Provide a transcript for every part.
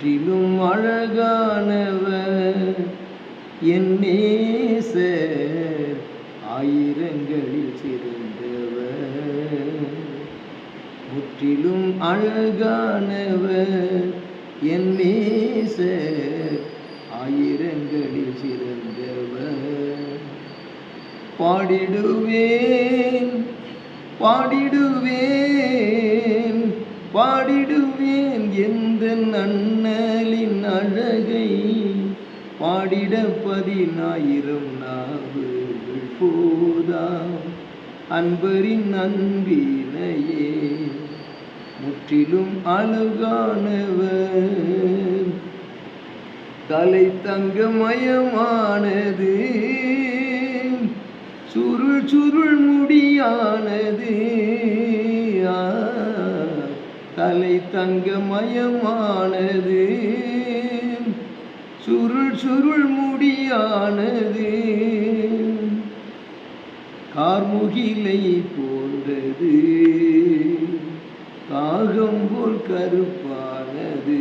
முற்றிலும் அழகானவர் என் நேசர், ஆயிரங்களில் சிறந்தவர். முற்றிலும் அழகானவர் என் நேசர், ஆயிரங்களில் சிறந்தவர். பாடிடுவேன் பாடிடுவேன் பாடிடுவேன் எந்த அண்ணலின் அழகை, பாடிட 10,000 நாவுகள் போதாம் அன்பரின் அன்பினையே. முற்றிலும் அழகானவர், தலை தங்கமயமானது, சுருள் சுருள் முடியானது. தலை தங்கமயமானது, சுருள் சுருள் முடியானது. கார்முகிலை போன்றது, காகம் போல் கருப்பானது.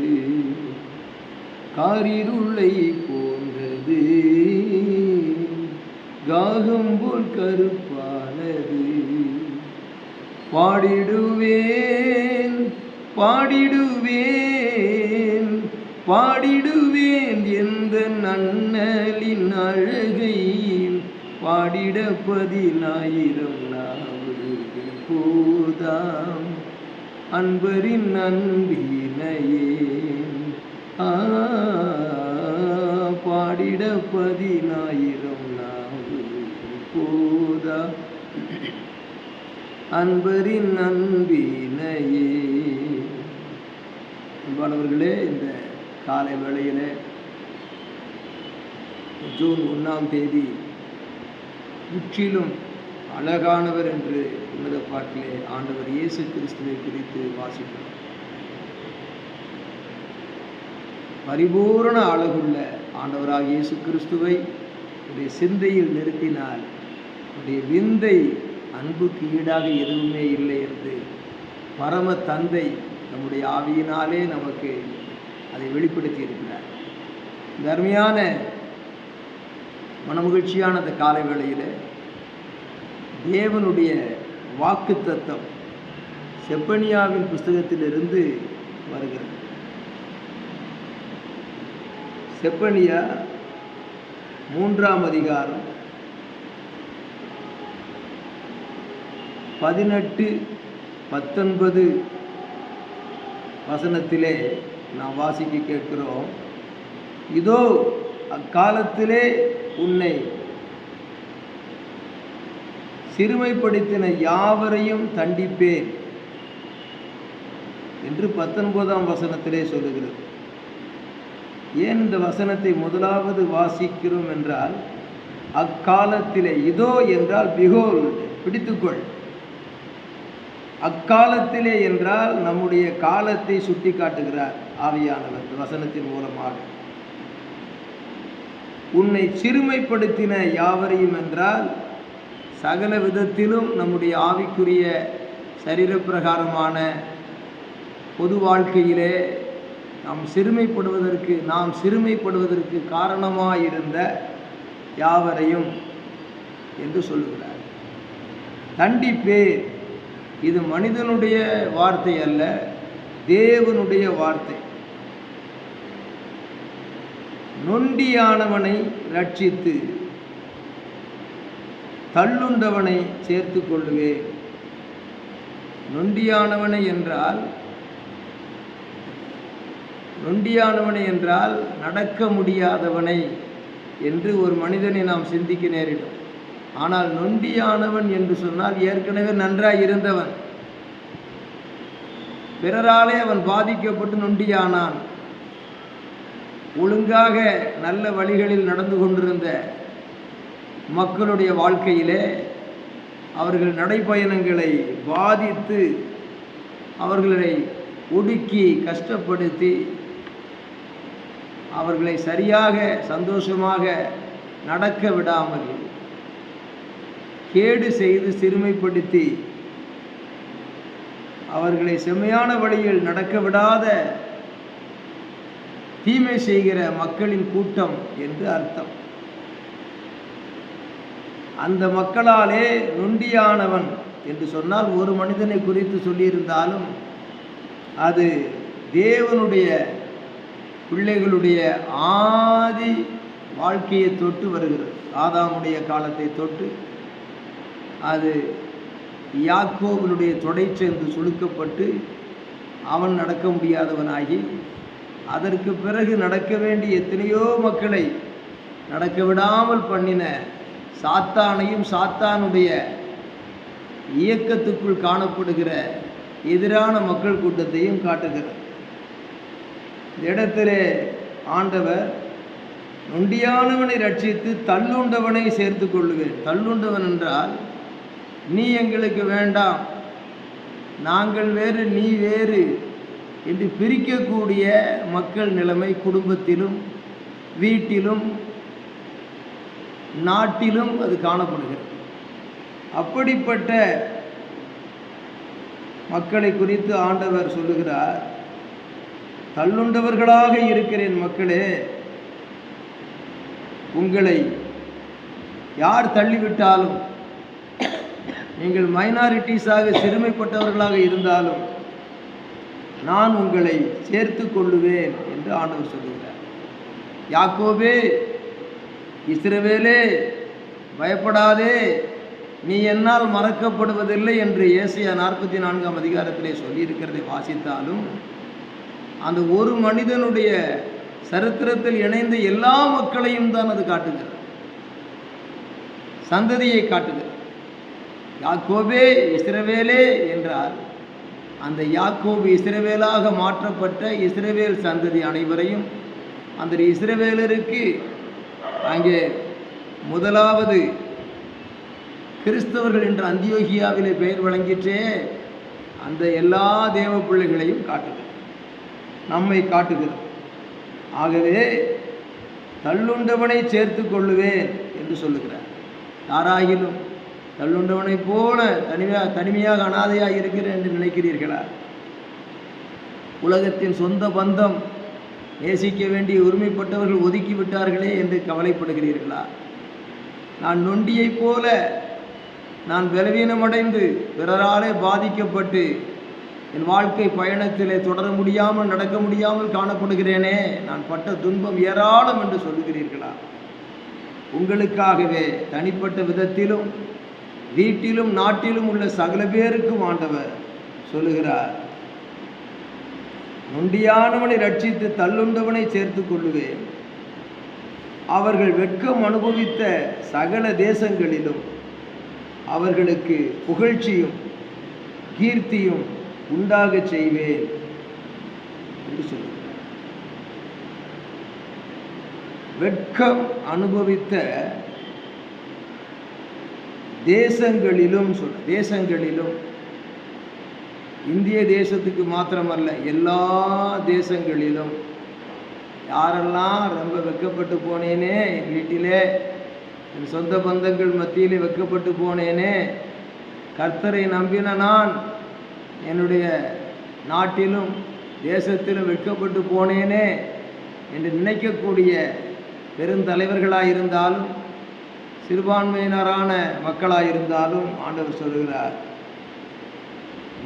காரிருளை போன்றது, காகம் போல் கருப்பானது. பாடிடுவேன் பாடிடுவேன் பாடிடுவேன் எந்த அண்ணலின் அழகை, பாடிட 10,000 நாவுகள் போதாம் அன்பரின் அன்பினையே. பாடிட 10,000 நாவுகள் போதாம் அன்பரின் அன்பினையே. அன்பானவர்களே, இந்த காலை வேளையில் ஜூன் 1ஆம் தேதி முற்றிலும் அழகானவர் என்று உன்னத பாட்டிலே ஆண்டவர் இயேசு கிறிஸ்துவை குறித்து வாசிக்கிறோம். பரிபூரண அழகுள்ள ஆண்டவராக இயேசு கிறிஸ்துவை உடைய சிந்தையில் நிறுத்தினால் உடைய விந்தை அன்புக்கு ஈடாக எதுவுமே இல்லை என்று பரம தந்தை நம்முடைய ஆவியினாலே நமக்கு அதை வெளிப்படுத்தி இருக்கிறார். இந்த அருமையான மனமகிழ்ச்சியான அந்த காலை வேளையில் தேவனுடைய வாக்குத்தத்தம் செப்பனியாவின் புஸ்தகத்திலிருந்து வருகிறது. செப்பனியா 3ஆம் அதிகாரம் 18, 19 வசனத்திலே நாம் வாசிக்க கேட்கிறோம். இதோ அக்காலத்திலே உன்னை சிறுமைப்படுத்தின யாவரையும் தண்டிப்பேன் என்று 19ஆம் வசனத்திலே சொல்லுகிறது. ஏன் இந்த வசனத்தை முதலாவது வாசிக்கிறோம் என்றால், அக்காலத்திலே, இதோ என்றால் பிகோல், பிடித்துக்கொள். அக்காலத்திலே என்றால் நம்முடைய காலத்தை சுட்டி காட்டுகிறார் ஆவியானவர் இந்த வசனத்தின் மூலமாக. உன்னை சிறுமைப்படுத்தின யாவரையும் என்றால் சகல விதத்திலும் நம்முடைய ஆவிக்குரிய சரீரப்பிரகாரமான பொது வாழ்க்கையிலே நாம் சிறுமைப்படுவதற்கு காரணமாயிருந்த யாவரையும் என்று சொல்லுகிறார். தண்டிப்பே, இது மனிதனுடைய வார்த்தை அல்ல, தேவனுடைய வார்த்தை. நொண்டியானவனை ரட்சித்து தள்ளுண்டவனை சேர்த்து கொள்ளுவேன். நொண்டியானவனை என்றால் நடக்க முடியாதவனை என்று ஒரு மனிதனை நாம் சிந்திக்க நேரிடும். ஆனால் நொண்டியானவன் என்று சொன்னால் ஏற்கனவே நன்றாய் இருந்தவன், பிறராலே அவன் பாதிக்கப்பட்டு நொண்டியானான். ஒழுங்காக நல்ல வழிகளில் நடந்து கொண்டிருந்த மக்களுடைய வாழ்க்கையிலே அவர்கள் நடைப்பயணங்களை பாதித்து அவர்களை ஒடுக்கி கஷ்டப்படுத்தி அவர்களை சரியாக சந்தோஷமாக நடக்க விடாமல் கேடு செய்து சிறுமைப்படுத்தி அவர்களை செம்மையான வழியில் நடக்க விடாத தீமை செய்கிற மக்களின் கூட்டம் என்று அர்த்தம். அந்த மக்களாலே நொண்டியானவன் என்று சொன்னால் ஒரு மனிதனை குறித்து சொல்லியிருந்தாலும் அது தேவனுடைய பிள்ளைகளுடைய ஆதி வாழ்க்கையை தொட்டு வருகிறது. ஆதாமுடைய காலத்தை தொட்டு அது யாக்கோபனுடைய தொடைச்சென்று சுழுக்கப்பட்டு அவன் நடக்க முடியாதவனாகி அதற்கு பிறகு நடக்க வேண்டிய எத்தனையோ மக்களை நடக்க விடாமல் பண்ணின சாத்தானையும் சாத்தானுடைய இயக்கத்துக்குள் காணப்படுகிற எதிரான மக்கள் கூட்டத்தையும் காட்டுகிறார். இந்த இடத்திலே ஆண்டவர் நொண்டியானவனை ரட்சித்து தள்ளுண்டவனை சேர்த்து கொள்ளுவேன். தள்ளுண்டவன் என்றால் நீ எங்களுக்கு வேண்டாம், நாங்கள் வேறு நீ வேறு என்று பிரிக்கக்கூடிய மக்கள் நிலைமை குடும்பத்திலும் வீட்டிலும் நாட்டிலும் அது காணப்படுகிறது. அப்படிப்பட்ட மக்களை குறித்து ஆண்டவர் சொல்லுகிறார், தள்ளுண்டவர்களாக இருக்கிறேன் மக்களே, உங்களை யார் தள்ளிவிட்டாலும், நீங்கள் மைனாரிட்டிஸாக சிறுமைப்பட்டவர்களாக இருந்தாலும் நான் உங்களை சேர்த்து கொள்ளுவேன் என்று ஆண்டவர் சொல்லுகிறார். யாக்கோபே, இஸ்ரவேலே, பயப்படாதே, நீ என்னால் மறக்கப்படுவதில்லை என்று ஏசாயா 44ஆம் அதிகாரத்திலே சொல்லியிருக்கிறதை வாசித்தாலும் அந்த ஒரு மனிதனுடைய சரித்திரத்தில் இணைந்த எல்லா மக்களையும் தான் அது காட்டுகிறது, சந்ததியை காட்டுகிறது. யாக்கோபே, இஸ்ரவேலே என்றால் அந்த யாக்கோபு இஸ்ரவேலாக மாற்றப்பட்ட இஸ்ரவேல் சந்ததி அனைவரையும், அந்த இஸ்ரவேலருக்கு அங்கே முதலாவது கிறிஸ்தவர்கள் என்ற அந்தியோகியாவிலே பெயர் வழங்கிற்றே அந்த எல்லா தேவ பிள்ளைகளையும் காட்டுகிறது, நம்மை காட்டுகிறது. ஆகவே தள்ளுண்டவனை சேர்த்து கொள்ளுவேன் என்று சொல்லுகிறார். யாராகிலும் தள்ளுண்டவனை போல தனிமையாக அனாதையாக இருக்கிறேன் என்று நினைக்கிறீர்களா? உலகத்தின் சொந்த பந்தம் நேசிக்க வேண்டிய உரிமைப்பட்டவர்கள் ஒதுக்கிவிட்டார்களே என்று கவலைப்படுகிறீர்களா? நான் நொண்டியை போல நான் பலவீனமடைந்து பிறராலே பாதிக்கப்பட்டு என் வாழ்க்கை பயணத்திலே தொடர முடியாமல் நடக்க முடியாமல் காணப்படுகிறேனே, நான் பட்ட துன்பம் ஏராளம் என்று சொல்லுகிறீர்களா? உங்களுக்காகவே தனிப்பட்ட விதத்திலும் வீட்டிலும் நாட்டிலும் உள்ள சகல பேருக்கும் ஆண்டவர் சொல்லுகிறார், நொண்டியானவனை ரட்சித்து தள்ளுண்டவனை சேர்த்து கொள்ளுவேன். அவர்கள் வெட்கம் அனுபவித்த சகல தேசங்களிலும் அவர்களுக்கு புகழ்ச்சியும் கீர்த்தியும் உண்டாக செய்வேன் என்று சொல்லுகிறார். வெட்கம் அனுபவித்த தேசங்களிலும் தேசங்களிலும் இந்திய தேசத்துக்கு மாத்திரமல்ல, எல்லா தேசங்களிலும் யாரெல்லாம் ரொம்ப வெட்கப்பட்டு போனேனே, என் வீட்டிலே என் சொந்த பந்தங்கள் மத்தியிலே வெட்கப்பட்டு போனேனே, கர்த்தரை நம்பின நான் என்னுடைய நாட்டிலும் தேசத்திலும் வெட்கப்பட்டு போனேனே என்று நினைக்கக்கூடிய பெருந்தலைவர்களாக இருந்தாலும் சிறுபான்மையினரான மக்களாக இருந்தாலும் ஆண்டவர் சொல்கிறார்,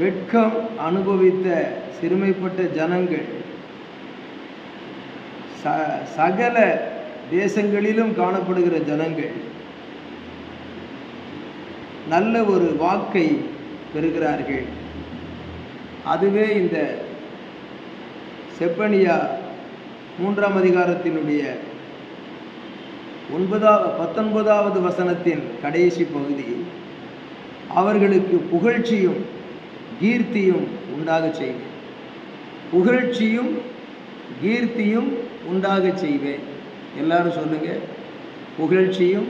வெட்கம் அனுபவித்த சிறுமைப்பட்ட ஜனங்கள் சகல தேசங்களிலும் காணப்படுகிற ஜனங்கள் நல்ல ஒரு வாக்கை பெறுகிறார்கள். அதுவே இந்த செப்பனியா 3ஆம் அதிகாரத்தினுடைய 19வது வசனத்தின் கடைசி பகுதி, அவர்களுக்கு புகழ்ச்சியும் கீர்த்தியும் உண்டாக செய்வேன். புகழ்ச்சியும் கீர்த்தியும் உண்டாக செய்வேன். எல்லாரும் சொல்லுங்க, புகழ்ச்சியும்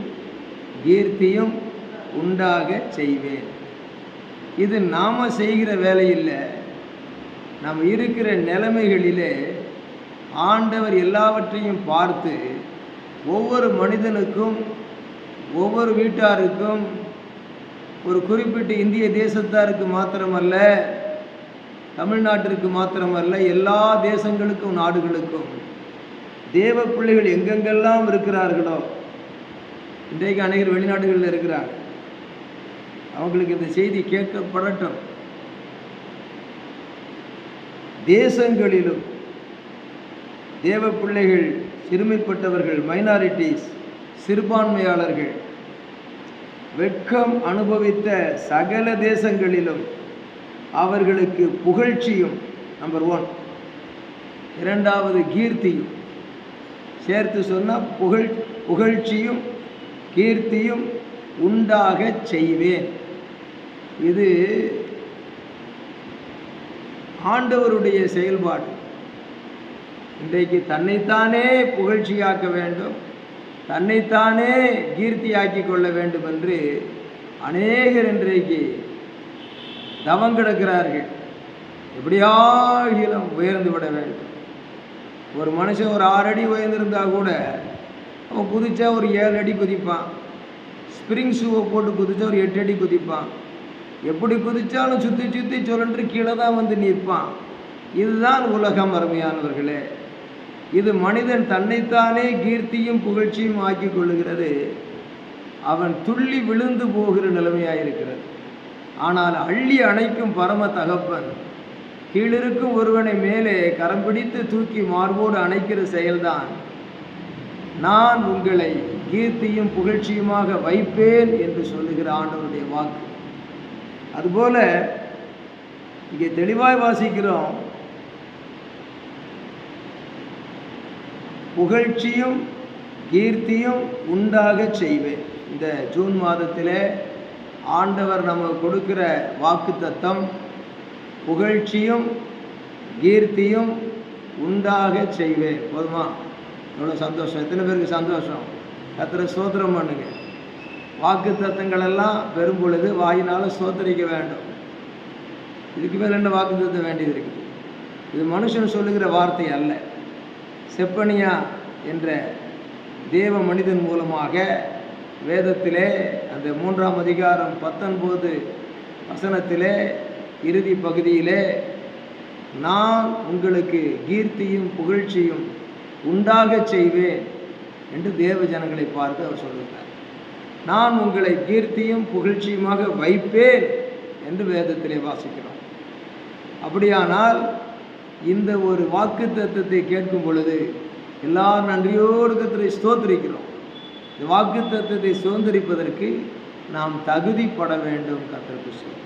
கீர்த்தியும் உண்டாக செய்வேன். இது நாம் செய்கிற வேலையில், நாம் இருக்கிற நிலைமைகளிலே ஆண்டவர் எல்லாவற்றையும் பார்த்து ஒவ்வொரு மனிதனுக்கும் ஒவ்வொரு வீட்டாருக்கும் ஒரு குறிப்பிட்ட இந்திய தேசத்தாருக்கு மாத்திரமல்ல, தமிழ்நாட்டிற்கு மாத்திரமல்ல, எல்லா தேசங்களுக்கும் நாடுகளுக்கும் தேவ பிள்ளைகள் எங்கெங்கெல்லாம் இருக்கிறார்களோ, இன்றைக்கு அநேகர் வெளிநாடுகளில் இருக்கிறாங்க, அவங்களுக்கு இந்த செய்தி கேட்கப்படட்டும். தேசங்களிலும் தேவ பிள்ளைகள், சிறுமைப்பட்டவர்கள், மைனாரிட்டிஸ், சிறுபான்மையாளர்கள் வெட்கம் அனுபவித்த சகல தேசங்களிலும் அவர்களுக்கு புகழ்ச்சியும், நம்பர் 1. இரண்டாவது கீர்த்தியும், சேர்த்து சொன்னால் புகழ்ச்சியும் கீர்த்தியும் உண்டாக செய்வேன். இது ஆண்டவருடைய செயல்பாடு. இன்றைக்கு தன்னைத்தானே புகழ்ச்சியாக்க வேண்டும், தன்னைத்தானே கீர்த்தியாக்கி கொள்ள வேண்டும் என்று அநேகர் இன்றைக்கு தவங்கிடக்கிறார்கள். எப்படியாகிலும் உயர்ந்து விட வேண்டும். ஒரு மனுஷன் ஒரு 6 அடி உயர்ந்திருந்தா கூட அவன் குதிச்சா ஒரு 7 அடி குதிப்பான். ஸ்ப்ரிங் ஷூவை போட்டு குதிச்சா ஒரு 8 அடி குதிப்பான். எப்படி குதிச்சாலும் சுற்றி சுற்றி சுழன்று கீழே தான் வந்து நிற்பான். இதுதான் உலகம் அருமையானவர்களே. இது மனிதன் தன்னைத்தானே கீர்த்தியும் புகழ்ச்சியும் ஆக்கி கொள்ளுகிறது. அவன் துள்ளி விழுந்து போகிற நிலைமையாயிருக்கிறது. ஆனால் அள்ளி அணைக்கும் பரம தகப்பன் கீழிருக்கும் ஒருவனை மேலே கரம் பிடித்து தூக்கி மார்போடு அணைக்கிற செயல்தான் நான் உங்களை கீர்த்தியும் புகழ்ச்சியுமாக வைப்பேன் என்று சொல்லுகிற ஆண்டவருடைய வாக்கு. அதுபோல இங்கே தெளிவாய் வாசிக்கிறோம், புகழ்ச்சியும் கீர்த்தியும் உண்டாக செய்வேன். இந்த ஜூன் மாதத்திலே ஆண்டவர் நமக்கு கொடுக்கிற வாக்கு தத்தம் புகழ்ச்சியும் கீர்த்தியும் உண்டாக செய்வேன். போதுமா? எவ்வளோ சந்தோஷம்! எத்தனை பேருக்கு சந்தோஷம்? கர்த்தரை ஸ்தோத்திரம் பண்ணுங்க. வாக்கு தத்தங்கள் எல்லாம் பெறும் பொழுது வாயினாலும் ஸ்தோத்தரிக்க வேண்டும். இதுக்கு மேலே என்ன வாக்கு தத்தம் வேண்டியது இருக்குது? இது மனுஷன் சொல்லுகிற வார்த்தை அல்ல. செப்பனியா என்ற தேவ மனிதன் மூலமாக வேதத்திலே அந்த 3ஆம் அதிகாரம் 19 வசனத்திலே இறுதி பகுதியிலே நான் உங்களுக்கு கீர்த்தியும் புகழ்ச்சியும் உண்டாக செய்வேன் என்று தேவ ஜனங்களை பார்த்து அவர் சொல்லுகிறார். நான் உங்களை கீர்த்தியும் புகழ்ச்சியுமாக வைப்பேன் என்று வேதத்திலே வாசிக்கிறோம். அப்படியானால் இந்த ஒரு வாக்கு தத்தத்தை கேட்கும் பொழுது எல்லாரும் நன்றியோடு கர்த்தரை ஸ்தோத்திரிக்கிறோம். இந்த வாக்கு தத்தத்தை சுதந்திரிப்பதற்கு நாம் தகுதிப்பட வேண்டும். கர்த்தருக்கு ஸ்தோத்திரம்.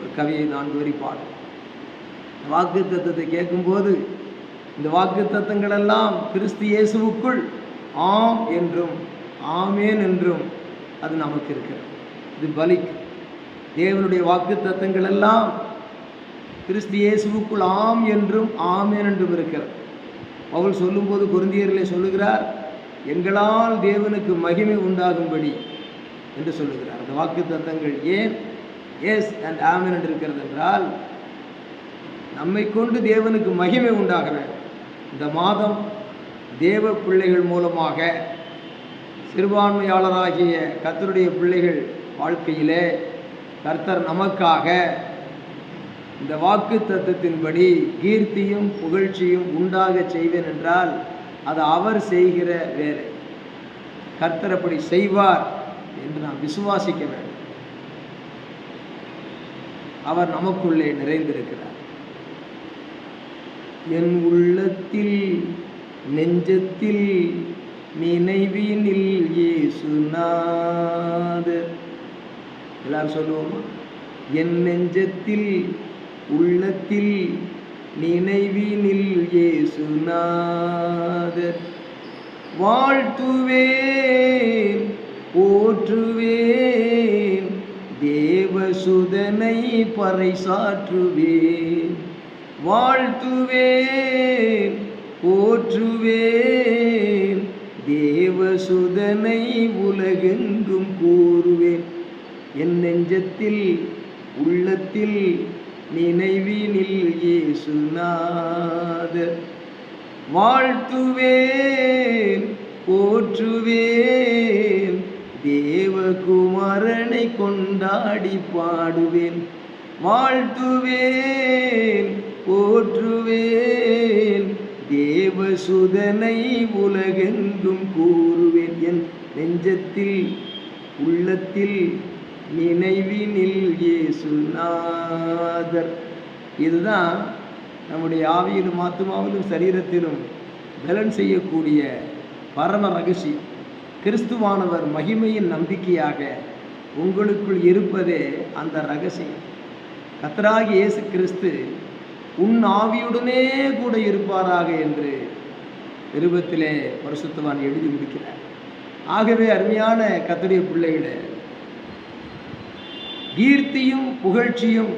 ஒரு கவியை 4 வரி பாடும். வாக்கு தத்தத்தை கேட்கும்போது இந்த வாக்கு தத்தங்கள் எல்லாம் கிறிஸ்து இயேசுவுக்குள் ஆம் என்றும் ஆமேன் என்றும் அது நமக்கு இருக்கிறது. இது பலிக்கு தேவனுடைய வாக்கு தத்தங்கள் எல்லாம் கிறிஸ்து இயேசுவுக்குள் ஆம் என்றும் ஆமேன் என்றும் இருக்கிறது. பவுல் சொல்லும்போது கொரிந்தியரிலே சொல்லுகிறார், எங்களால் தேவனுக்கு மகிமை உண்டாகும்படி என்று சொல்லுகிறார். அந்த வாக்கு தத்தங்கள் ஏன் எஸ் அண்ட் ஆமேன் என்று இருக்கிறது என்றால், நம்மை கொண்டு தேவனுக்கு மகிமை உண்டாக வேண்டும். இந்த மாதம் தேவ பிள்ளைகள் மூலமாக சிறுபான்மையாளராகிய கர்த்தருடைய பிள்ளைகள் வாழ்க்கையிலே கர்த்தர் நமக்காக இந்த வாக்கு தத்தத்தின்படி கீர்த்தியும் புகழ்ச்சியும் உண்டாக செய்வேன் என்றால் அது அவர் செய்கிற வேலை. கர்த்தர் அப்படி செய்வார் என்று நாம் விசுவாசிக்க வேண்டும். அவர் நமக்குள்ளே நிறைந்திருக்கிறார். என் உள்ளத்தில் நெஞ்சத்தில் நினைவினில் இயேசுநாதர். எல்லாரும் சொல்லுவோமா? என் நெஞ்சத்தில் உள்ளத்தில் நினைவினில் இயேசுநாதர். வாழ்த்துவேன் போற்றுவேன் தேவசுதனை பறைசாற்றுவேன். வாழ்த்துவேன் போற்றுவேன் தேவசுதனை உலகெங்கும் கூறுவேன். என் நெஞ்சத்தில் உள்ளத்தில் நினைவினில் இயேசுநாதர். வாழ்த்துவேன் போற்றுவேன் தேவகுமாரனை கொண்டாடி பாடுவேன். வாழ்த்துவேன் போற்றுவேன் தேவசுதனை உலகெங்கும் கூறுவேன், என் நெஞ்சத்தில் உள்ளத்தில் நினைவினில் இயேசுநாதர். இதுதான் நம்முடைய ஆவியிலும் ஆத்துமாவிலும் சரீரத்திலும் பலன் செய்யக்கூடிய பரம ரகசியம். கிறிஸ்துவானவர் மகிமையின் நம்பிக்கையாக உங்களுக்குள் இருப்பதே அந்த ரகசியம். கர்த்தராகிய இயேசு கிறிஸ்து உன் ஆவியுடனே கூட இருப்பாராக என்று நிருபத்திலே பரிசுத்தவான் எழுதி முடிக்கிறார். ஆகவே அருமையான கர்த்தருடைய பிள்ளைகளே, கீர்த்தியும் புகழ்ச்சியும்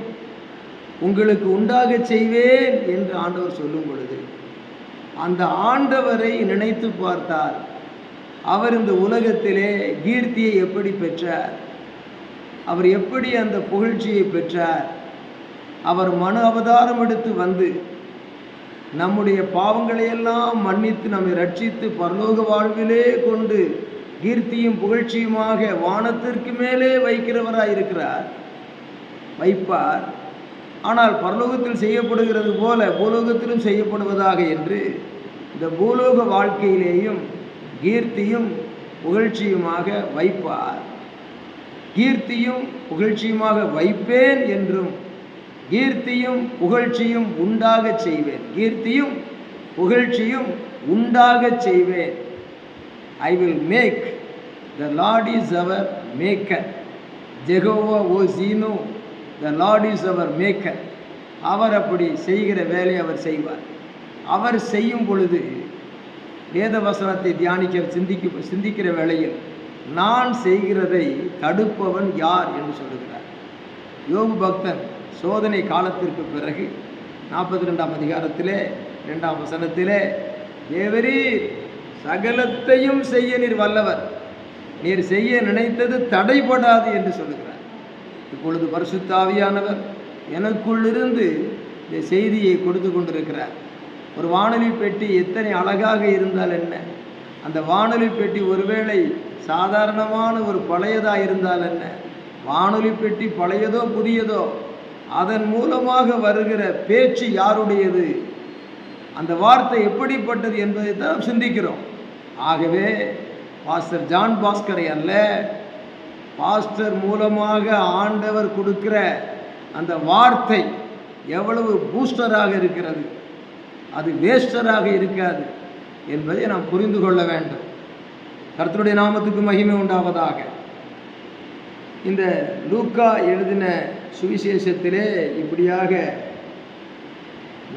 உங்களுக்கு உண்டாக செய்வேன் என்று ஆண்டவர் சொல்லும் பொழுது, அந்த ஆண்டவரை நினைத்து பார்த்தால் அவர் இந்த உலகத்திலே கீர்த்தியை எப்படி பெற்றார், அவர் எப்படி அந்த புகழ்ச்சியை பெற்றார். அவர் மனு அவதாரம் எடுத்து வந்து நம்முடைய பாவங்களையெல்லாம் மன்னித்து நம்மை ரட்சித்து பரலோக வாழ்விலே கொண்டு கீர்த்தியும் புகழ்ச்சியுமாக வானத்திற்கு மேலே வைக்கிறவராயிருக்கிறார், வைப்பார். ஆனால் பரலோகத்தில் செய்யப்படுகிறது போல பூலோகத்திலும் செய்யப்படுவதாக என்று இந்த பூலோக வாழ்க்கையிலேயும் கீர்த்தியும் புகழ்ச்சியுமாக வைப்பார். கீர்த்தியும் புகழ்ச்சியுமாக வைப்பேன் என்றும் கீர்த்தியும் புகழ்ச்சியும் உண்டாக செய்வேன், கீர்த்தியும் புகழ்ச்சியும் உண்டாக செய்வேன். I will make, the Lord is our maker. Jehovah Ozino, the Lord is our maker. அவர் அப்படி செய்கிற வேலையை அவர் செய்வார். அவர் செய்யும் பொழுது வேத வசனத்தை தியானிக்க சிந்திக்கிற வேளையில் நான் செய்கிறதை தடுப்பவன் யார் என்று சொல்லுகிறார். யோபு பக்தன் சோதனை காலத்திற்கு பிறகு 42ஆம் அதிகாரத்திலே 2ஆம் வசனத்திலே, தேவரீர் சகலத்தையும் செய்ய நீர் வல்லவர், நீர் செய்ய நினைத்தது தடைபடாது என்று சொல்லுகிறார். இப்பொழுது பரிசுத்த ஆவியானவர் எனக்குள்ளிருந்து இந்த செய்தியை கொடுத்து கொண்டிருக்கிறார். ஒரு வானொலி பெட்டி எத்தனை அழகாக இருந்தால் என்ன, அந்த வானொலி பெட்டி ஒருவேளை சாதாரணமான ஒரு பழையதாக இருந்தால் என்ன, வானொலி பெட்டி பழையதோ புதியதோ, அதன் மூலமாக வருகிற பேச்சு யாருடையது, அந்த வார்த்தை எப்படிப்பட்டது என்பதை தான் சிந்திக்கிறோம். ஆகவே பாஸ்டர் ஜான் பாஸ்கரை அல்ல, பாஸ்டர் மூலமாக ஆண்டவர் கொடுக்கிற அந்த வார்த்தை எவ்வளவு பூஸ்டராக இருக்கிறது, அது வேஸ்டராக இருக்காது என்பதை நாம் புரிந்து கொள்ள வேண்டும். கர்த்தருடைய நாமத்துக்கு மகிமை உண்டாவதாக. இந்த லூக்கா எழுதின சுவிசேஷத்திலே இப்படியாக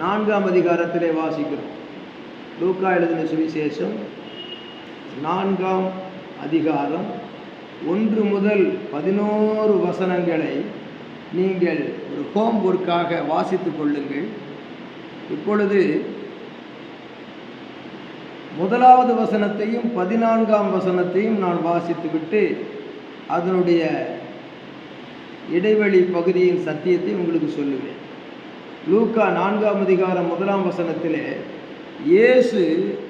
4ஆம் அதிகாரத்திலே வாசிக்கிறோம். லூக்கா எழுதின சுவிசேஷம் 4ஆம் அதிகாரம் 1 முதல் 11 வசனங்களை நீங்கள் ஒரு ஹோம் ஒர்க்காக வாசித்து கொள்ளுங்கள். இப்பொழுது 1வது வசனத்தையும் 14ஆம் வசனத்தையும் நான் வாசித்துவிட்டு அதனுடைய இடைவெளி பகுதியின் சத்தியத்தை உங்களுக்கு சொல்லுவேன். லூக்கா 4ஆம் அதிகாரம் 1ஆம் வசனத்திலே, இயேசு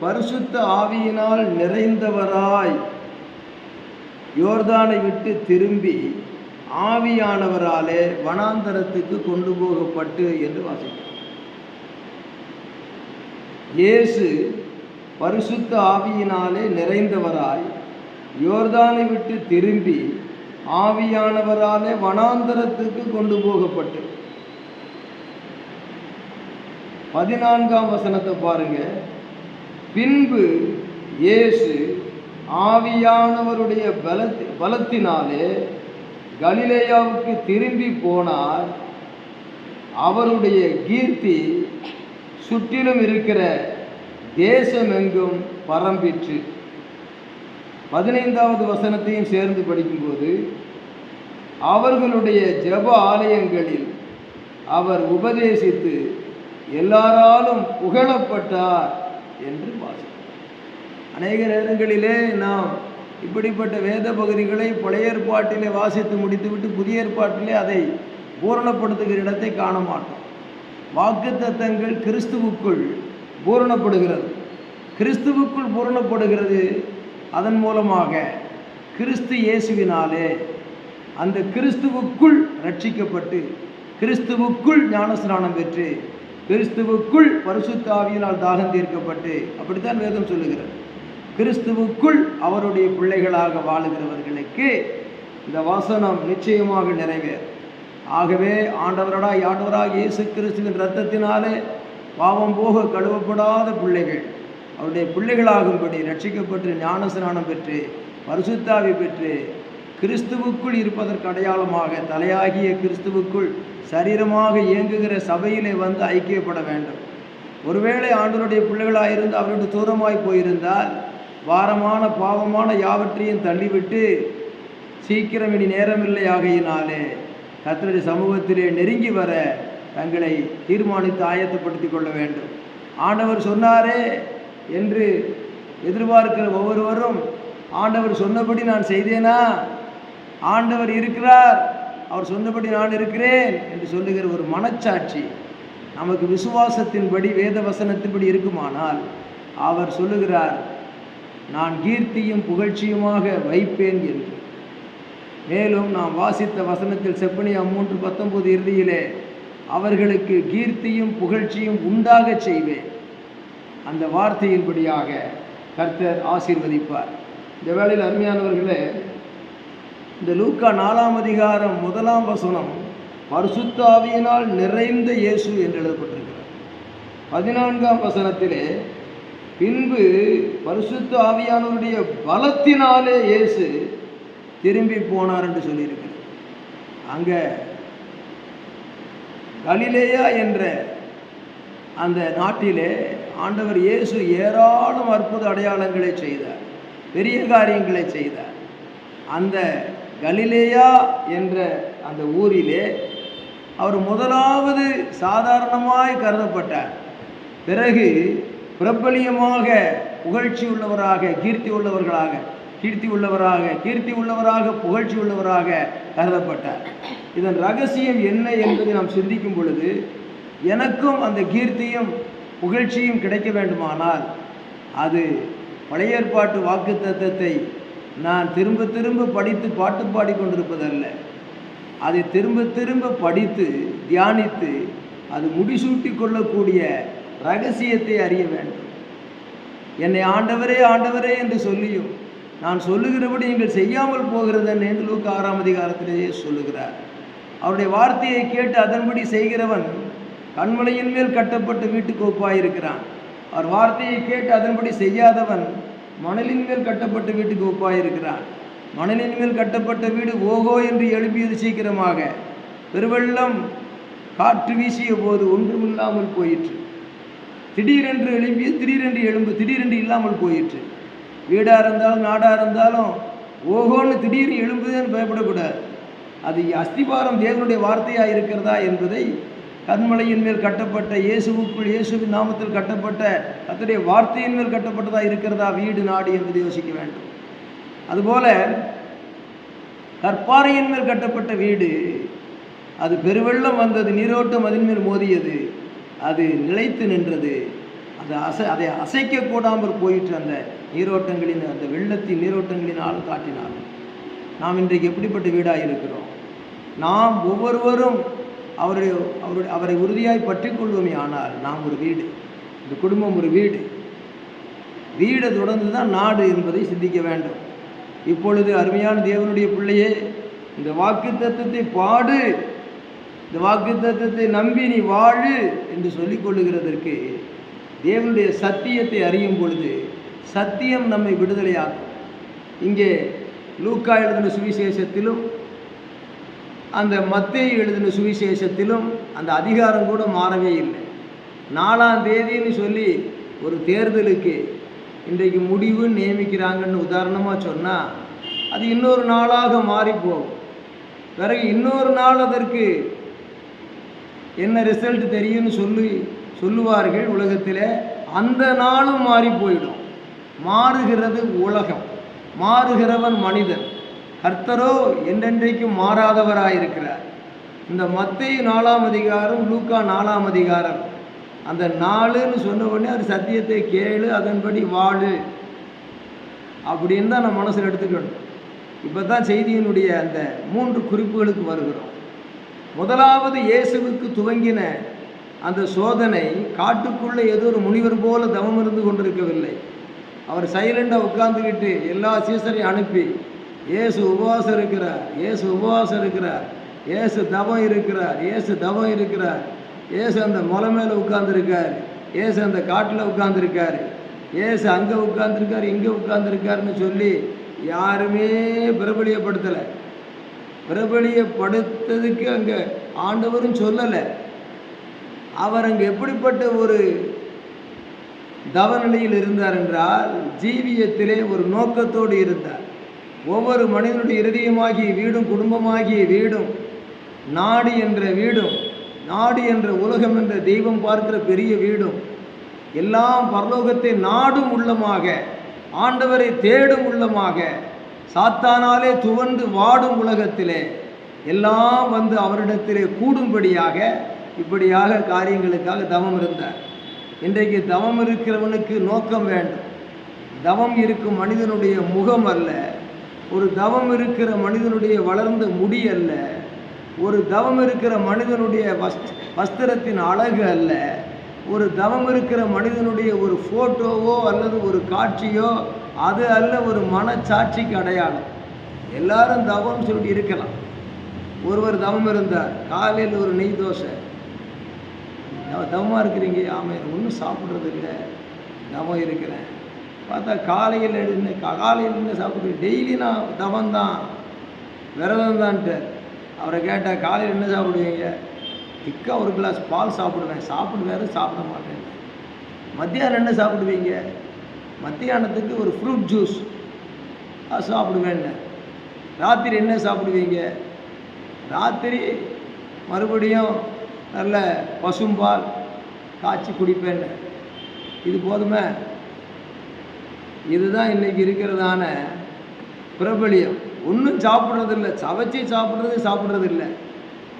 பரிசுத்த ஆவியினால் நிறைந்தவராய் யோர்தானை விட்டு திரும்பி ஆவியானவராலே வனாந்தரத்துக்கு கொண்டு போகப்பட்டு என்று வாசிக்கிறோம். இயேசு பரிசுத்த ஆவியினாலே நிறைந்தவராய் யோர்தானை விட்டு திரும்பி ஆவியானவராலே வனாந்தரத்துக்கு கொண்டு போகப்பட்டு. 14ஆம் வசனத்தை பாருங்க. பின்பு இயேசு ஆவியானவருடைய பலத்தினாலே கலிலேயாவுக்கு திரும்பி போனார். அவருடைய கீர்த்தி சுற்றிலும் இருக்கிற தேசமெங்கும் பரம்பிற்று. 15வது வசனத்தையும் சேர்ந்து படிக்கும்போது, அவர்களுடைய ஜெப ஆலயங்களில் அவர் உபதேசித்து எல்லாராலும் புகழப்பட்டார் என்று வாசிக்கிறோம். அநேக நேரங்களிலே நாம் இப்படிப்பட்ட வேத பகுதிகளை பழைய ஏற்பாட்டிலே வாசித்து முடித்துவிட்டு புதிய ஏற்பாட்டிலே அதை பூரணப்படுத்துகிற இடத்தை காண மாட்டோம். வாக்குத்தத்தங்கள் கிறிஸ்துவுக்குள் பூரணப்படுகிறது. கிறிஸ்துவுக்குள் பூரணப்படுகிறது. அதன் மூலமாக கிறிஸ்து இயேசுவினாலே அந்த கிறிஸ்துவுக்குள் ரட்சிக்கப்பட்டு கிறிஸ்துவுக்குள் ஞானஸ்நானம் பெற்று கிறிஸ்துவுக்குள் பரிசுத்த ஆவியினால் தாகம் தீர்க்கப்பட்டு, அப்படித்தான் வேதம் சொல்லுகிறது. கிறிஸ்துவுக்குள் அவருடைய பிள்ளைகளாக வாழுகிறவர்களுக்கு இந்த வசனம் நிச்சயமாக நிறைவேறும். ஆகவே ஆண்டவராக இயேசு கிறிஸ்துவின் இரத்தத்தினாலே பாவம் போக கழுவப்படாத பிள்ளைகள் அவருடைய பிள்ளைகளாகும்படி ரட்சிக்கப்பட்டு ஞானஸ்நானம் பெற்று பரிசுத்தாவி பெற்று கிறிஸ்துவுக்குள் இருப்பதற்கு அடையாளமாக தலையாகிய கிறிஸ்துவுக்குள் சரீரமாக இயங்குகிற சபையிலே வந்து ஐக்கியப்பட வேண்டும். ஒருவேளை ஆண்டவருடைய பிள்ளைகளாக இருந்து அவருடைய தூரமாய் போயிருந்தால் பாரமான பாவமான யாவற்றையும் தள்ளிவிட்டு சீக்கிரம் இனி நேரமில்லை ஆகையினாலே கர்த்தருடைய சமூகத்திலே நெருங்கி வர தங்களை தீர்மானித்து ஆயத்தப்படுத்தி கொள்ள வேண்டும். ஆண்டவர் சொன்னாரே என்று எதிர்பார்க்கிற ஒவ்வொருவரும் ஆண்டவர் சொன்னபடி நான் செய்தேனா, ஆண்டவர் இருக்கிறார், அவர் சொன்னபடி நான் இருக்கிறேன் என்று சொல்லுகிற ஒரு மனச்சாட்சி நமக்கு விசுவாசத்தின்படி வேத வசனத்தின்படி இருக்குமானால் அவர் சொல்லுகிறார், நான் கீர்த்தியும் புகழ்ச்சியுமாக வைப்பேன் என்று. மேலும் நாம் வாசித்த வசனத்தில் செப்பனியா 3:19 இறுதியிலே அவர்களுக்கு கீர்த்தியும் புகழ்ச்சியும் உண்டாக செய்வேன். அந்த வார்த்தையின்படியாக கர்த்தர் ஆசீர்வதிப்பார். இந்த வேளையில் அருமையானவர்களே, இந்த லூக்கா 4ஆம் அதிகாரம் 1ஆம் வசனம் பரிசுத்த ஆவியினால் நிறைந்த இயேசு என்று எழுதப்பட்டிருக்கிறார். 14ஆம் வசனத்திலே பின்பு பரிசுத்த ஆவியானவருடைய பலத்தினாலே இயேசு திரும்பி போனார் என்று சொல்லியிருக்கிறது. அங்கே கலிலேயா என்ற அந்த நாட்டிலே ஆண்டவர் இயேசு ஏராளம் அற்புத அடையாளங்களை செய்தார், பெரிய காரியங்களை செய்தார். அந்த கலிலேயா என்ற அந்த ஊரிலே அவர் முதலாவது சாதாரணமாய் கருதப்பட்டார். பிறகு பிரபலியமாக புகழ்ச்சி உள்ளவராக கீர்த்தி உள்ளவராக புகழ்ச்சி உள்ளவராக கருதப்பட்டார். இதன் ரகசியம் என்ன என்பதை நாம் சிந்திக்கும் பொழுது எனக்கும் அந்த கீர்த்தியும் புகழ்ச்சியும் கிடைக்க வேண்டுமானால் அது பழைய ஏற்பாட்டு வாக்குத்தத்தத்தை நான் திரும்ப திரும்ப படித்து பாட்டு பாடிக்கொண்டிருப்பதல்ல, அதை திரும்ப திரும்ப படித்து தியானித்து அது முடிசூட்டி கொள்ளக்கூடிய ரகசியத்தை அறிய வேண்டும். என்னை ஆண்டவரே ஆண்டவரே என்று சொல்லியும் நான் சொல்லுகிறபடி நீங்கள் செய்யாமல் போகிறது என்று லூக்கா 6ஆம் அதிகாரத்திலேயே சொல்லுகிறார். அவருடைய வார்த்தையை கேட்டு அதன்படி செய்கிறவன் கண்மலையின் மேல் கட்டப்பட்ட வீட்டுக்கு ஒப்பாயிருக்கிறான். அவர் வார்த்தையை கேட்டு அதன்படி செய்யாதவன் மணலின் மேல் கட்டப்பட்ட வீட்டுக்கு ஒப்பாயிருக்கிறான். மணலின் மேல் கட்டப்பட்ட வீடு ஓகோ என்று எழுப்பியது சீக்கிரமாக, பெருவெள்ளம் காற்று வீசிய போது ஒன்றுமில்லாமல் போயிற்று. திடீரென்று எழும்பியது திடீரென்று இல்லாமல் போயிற்று. வீடாக இருந்தாலும் நாடாக இருந்தாலும் ஓகோன்னு திடீர்னு எழும்புதுன்னு பயப்படக்கூடாது. அது அஸ்திபாரம் தேவனுடைய வார்த்தையாக இருக்கிறதா என்பதை கண்மலையின் மேல் கட்டப்பட்ட இயேசுவுக்குள் இயேசுவின் நாமத்தில் கட்டப்பட்ட கர்த்தருடைய வார்த்தையின் மேல் கட்டப்பட்டதாக இருக்கிறதா வீடு நாடு என்பதை யோசிக்க வேண்டும். அதுபோல கற்பாறையின் மேல் கட்டப்பட்ட வீடு, அது பெருவெள்ளம் வந்தது, நீரோட்டம் அதன் மேல் மோதியது, அது நிலைத்து நின்றது, அதை அசைக்க கூடாமல் போயிற்று. அந்த நீரோட்டங்களின் அந்த வெள்ளத்தின் நீரோட்டங்களினாலும் காட்டினாலும் நாம் இன்றைக்கு எப்படிப்பட்ட வீடாக இருக்கிறோம்? நாம் ஒவ்வொருவரும் அவரை உறுதியாய் பற்றி கொள்வோமே ஆனால் நாம் ஒரு வீடு, இந்த குடும்பம் ஒரு வீடை தொடர்ந்து தான் நாடு என்பதை சிந்திக்க வேண்டும். இப்பொழுது அருமையான தேவனுடைய பிள்ளையே, இந்த வாக்குத்தத்தத்தை பாடு, இந்த வாக்குத்தத்தத்தை நம்பி நீ வாழு என்று சொல்லிக் கொள்ளுகிறதற்கு தேவனுடைய சத்தியத்தை அறியும் பொழுது சத்தியம் நம்மை விடுதலையாக்கும். இங்கே லூக்கா எழுதின சுவிசேஷத்திலும் அந்த மத்தேயு எழுதின சுவிசேஷத்திலும் அந்த அதிகாரம் கூட மாறவே இல்லை. 4ஆம் தேதின்னு சொல்லி ஒரு தேர்தலுக்கு இன்றைக்கு முடிவு நியமிக்கிறாங்கன்னு உதாரணமாக சொன்னால் அது இன்னொரு நாளாக மாறிப்போகும். பிறகு இன்னொரு நாள் அதற்கு என்ன ரிசல்ட் தெரியும்னு சொல்லுவார்கள் உலகத்தில். அந்த நாளும் மாறி போயிடும். மாறுகிறது உலகம், மாறுகிறவன் மனிதன். கர்த்தரோ என்றென்றைக்கும் மாறாதவராயிருக்கிறார். இந்த மத்தேயு 4ஆம் அதிகாரம் லூக்கா 4ஆம் அதிகாரம் அந்த 4ன்னு சொன்ன உடனே அது சத்தியத்தை கேளு, அதன்படி வாழு அப்படின்னு தான் நம்ம மனசில் எடுத்துக்கணும். இப்போ தான் செய்தியினுடைய அந்த 3 குறிப்புகளுக்கு வருகிறோம். முதலாவது இயேசுவுக்கு துவங்கின அந்த சோதனை காட்டுக்குள்ளே ஏதோ ஒரு முனிவர் போல தவம் இருந்து கொண்டிருக்கவில்லை. அவர் சைலண்டாக உட்கார்ந்துக்கிட்டு எல்லா சீசரையும் அனுப்பி, இயேசு உபவாசம் இருக்கிறார், இயேசு உபவாசம் இருக்கிறார், இயேசு தவம் இருக்கிறார், இயேசு தவம் இருக்கிறார், இயேசு அந்த மலை மேலே உட்கார்ந்துருக்கார், இயேசு அந்த காட்டில் உட்கார்ந்துருக்காரு, இயேசு அங்கே உட்கார்ந்துருக்கார், இங்கே உட்கார்ந்துருக்காருன்னு சொல்லி யாருமே பிரபலியப்படுத்தலை. பிரபலியப்படுத்ததுக்கு அங்கே ஆண்டவரும் சொல்லலை. அவர் அங்கே எப்படிப்பட்ட ஒரு தவநிலையில் இருந்தார் என்றால், ஜீவியத்திலே ஒரு நோக்கத்தோடு இருந்தார். ஒவ்வொரு மனிதனுடைய இருதயமாகிய வீடும், குடும்பமாகிய வீடும், நாடு என்ற வீடும், நாடு என்ற உலகம் என்ற தெய்வம் பார்க்கிற பெரிய வீடும், எல்லாம் பரலோகத்தை நாடும் உள்ளமாக, ஆண்டவரை தேடும் உள்ளமாக, சாத்தானாலே துவண்டு வாடும் உலகத்திலே எல்லாம் வந்து அவரிடத்திலே கூடும்படியாக இப்படியாக காரியங்களுக்காக தவம் இருந்தார். இன்றைக்கு தவம் இருக்கிறவனுக்கு நோக்கம் வேண்டும். தவம் இருக்கும் மனிதனுடைய முகம் அல்ல, ஒரு தவம் இருக்கிற மனிதனுடைய வளர்ந்த முடி அல்ல, ஒரு தவம் இருக்கிற மனிதனுடைய வஸ்திரத்தின் அழகு அல்ல, ஒரு தவம் இருக்கிற மனிதனுடைய ஒரு ஃபோட்டோவோ அல்லது ஒரு காட்சியோ அது அல்ல ஒரு மனச்சாட்சிக்கு அடையாளம். எல்லாரும் தவம் சொல்லி இருக்கலாம். ஒருவர் தவம் இருந்தார், காலையில் ஒரு நெய் தோசை. தவமாக இருக்கிறீங்க? ஆமாம், ஒன்றும் சாப்பிட்றது இல்லை, தவம் இருக்கிறேன். பார்த்தா காலையில் என்ன சாப்பிட்றீங்க? டெய்லி நான் தவம் தான், விரதம் தான்ட்டு. அவரை கேட்டால் காலையில் என்ன சாப்பிடுவீங்க? திக்கா ஒரு கிளாஸ் பால் சாப்பிடுவேன், சாப்பிடுவேறு சாப்பிட மாட்டேன். மத்தியானம் என்ன சாப்பிடுவீங்க? மத்தியானத்துக்கு ஒரு ஃப்ரூட் ஜூஸ் சாப்பிடுவேன்னு. ராத்திரி என்ன சாப்பிடுவீங்க? ராத்திரி மறுபடியும் நல்ல பசும்பால் காய்ச்சி குடிப்பேன்னு. இது போதுமே? இதுதான் இன்றைக்கி இருக்கிறதான பிரபலியம். ஒன்றும் சாப்பிட்றதில்லை, சவைச்சி சாப்பிட்றதில்லை.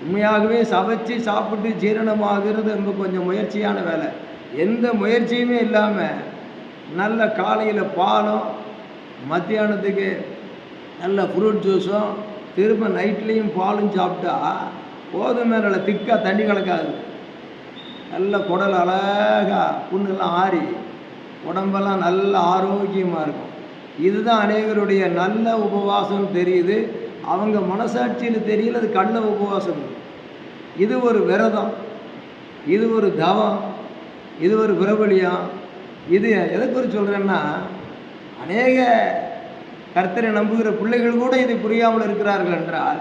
உண்மையாகவே சவைச்சி சாப்பிட்டு ஜீரணமாகிறது ரொம்ப கொஞ்சம் முயற்சியான வேலை. எந்த முயற்சியுமே இல்லாமல் நல்ல காலையில் பாலும், மத்தியானத்துக்கு நல்ல ஃப்ரூட் ஜூஸும், திரும்ப நைட்லேயும் பாலும் சாப்பிட்டா போதுமே. நல்ல திக்காக தண்ணி கலக்காது, நல்ல குடல் அழகாக புண்ணெல்லாம் ஆறி உடம்பெல்லாம் நல்ல ஆரோக்கியமாக இருக்கும். இதுதான் அநேகருடைய நல்ல உபவாசம் தெரியுது. அவங்க மனசாட்சியில் தெரியல அது கள்ள உபவாசம். இது ஒரு விரதம், இது ஒரு தவம், இது ஒரு பிரபலியம். இது எதை குறித்து சொல்கிறேன்னா, அநேக கர்த்தரை நம்புகிற பிள்ளைகள் கூட இதை புரியாமல் இருக்கிறார்கள் என்றால்,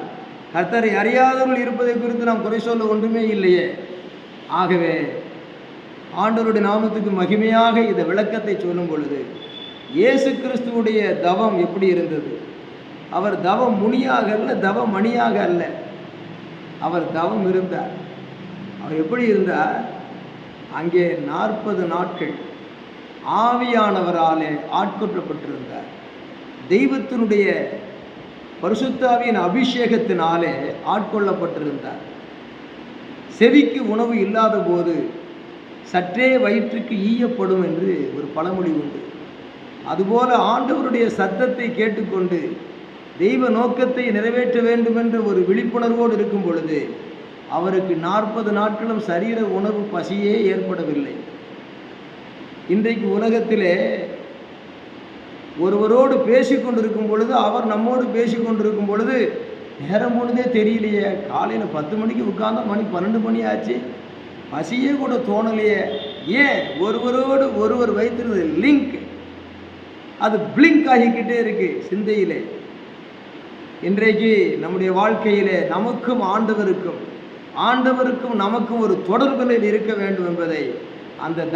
கர்த்தரை அறியாதவர்கள் இருப்பதை குறித்து நாம் குறை சொல்ல ஒன்றுமே இல்லையே. ஆகவே ஆண்டவருடைய நாமத்துக்கு மகிமையாக இந்த விளக்கத்தை சொல்லும் பொழுது, இயேசு கிறிஸ்துவுடைய தவம் எப்படி இருந்தது? அவர் தவம் முனியாக அல்ல, தவ மணியாக அல்ல, அவர் தவம் இருந்தார். அவர் எப்படி இருந்தார்? அங்கே 40 நாட்கள் ஆவியானவராலே ஆட்கொள்ளப்பட்டிருந்தார். தெய்வத்தினுடைய பரிசுத்தாவியின் அபிஷேகத்தினாலே ஆட்கொள்ளப்பட்டிருந்தார். செவிக்கு உணவு இல்லாத போது சற்றே வயிற்றுக்கு ஈயப்படும் என்று ஒரு பழமொழி உண்டு. அதுபோல ஆண்டவருடைய சத்தத்தை கேட்டுக்கொண்டு தெய்வ நோக்கத்தை நிறைவேற்ற வேண்டும் என்ற ஒரு விழிப்புணர்வோடு இருக்கும் பொழுது அவருக்கு 40 நாட்களும் சரீர உணவு பசியே ஏற்படவில்லை. இன்றைக்கு உலகத்திலே ஒருவரோடு பேசிக்கொண்டிருக்கும் பொழுது, அவர் நம்மோடு பேசிக்கொண்டிருக்கும் பொழுது நேரம் போனதே தெரியலையே. காலையில் 10 மணிக்கு உட்கார்ந்தா மணி 12 மணி ஆச்சு, பசியே கூட தோணலையே. ஏன்? ஒருவரோடு ஒருவர் வைத்திருந்த லிங்க் அது பிளிங்க் ஆகிக்கிட்டே இருக்கு சிந்தையிலே. இன்றைக்கு நம்முடைய வாழ்க்கையிலே நமக்கும் ஆண்டவருக்கும் நமக்கும் ஒரு தொடர்பு நிலை இருக்க வேண்டும் என்பதை அந்த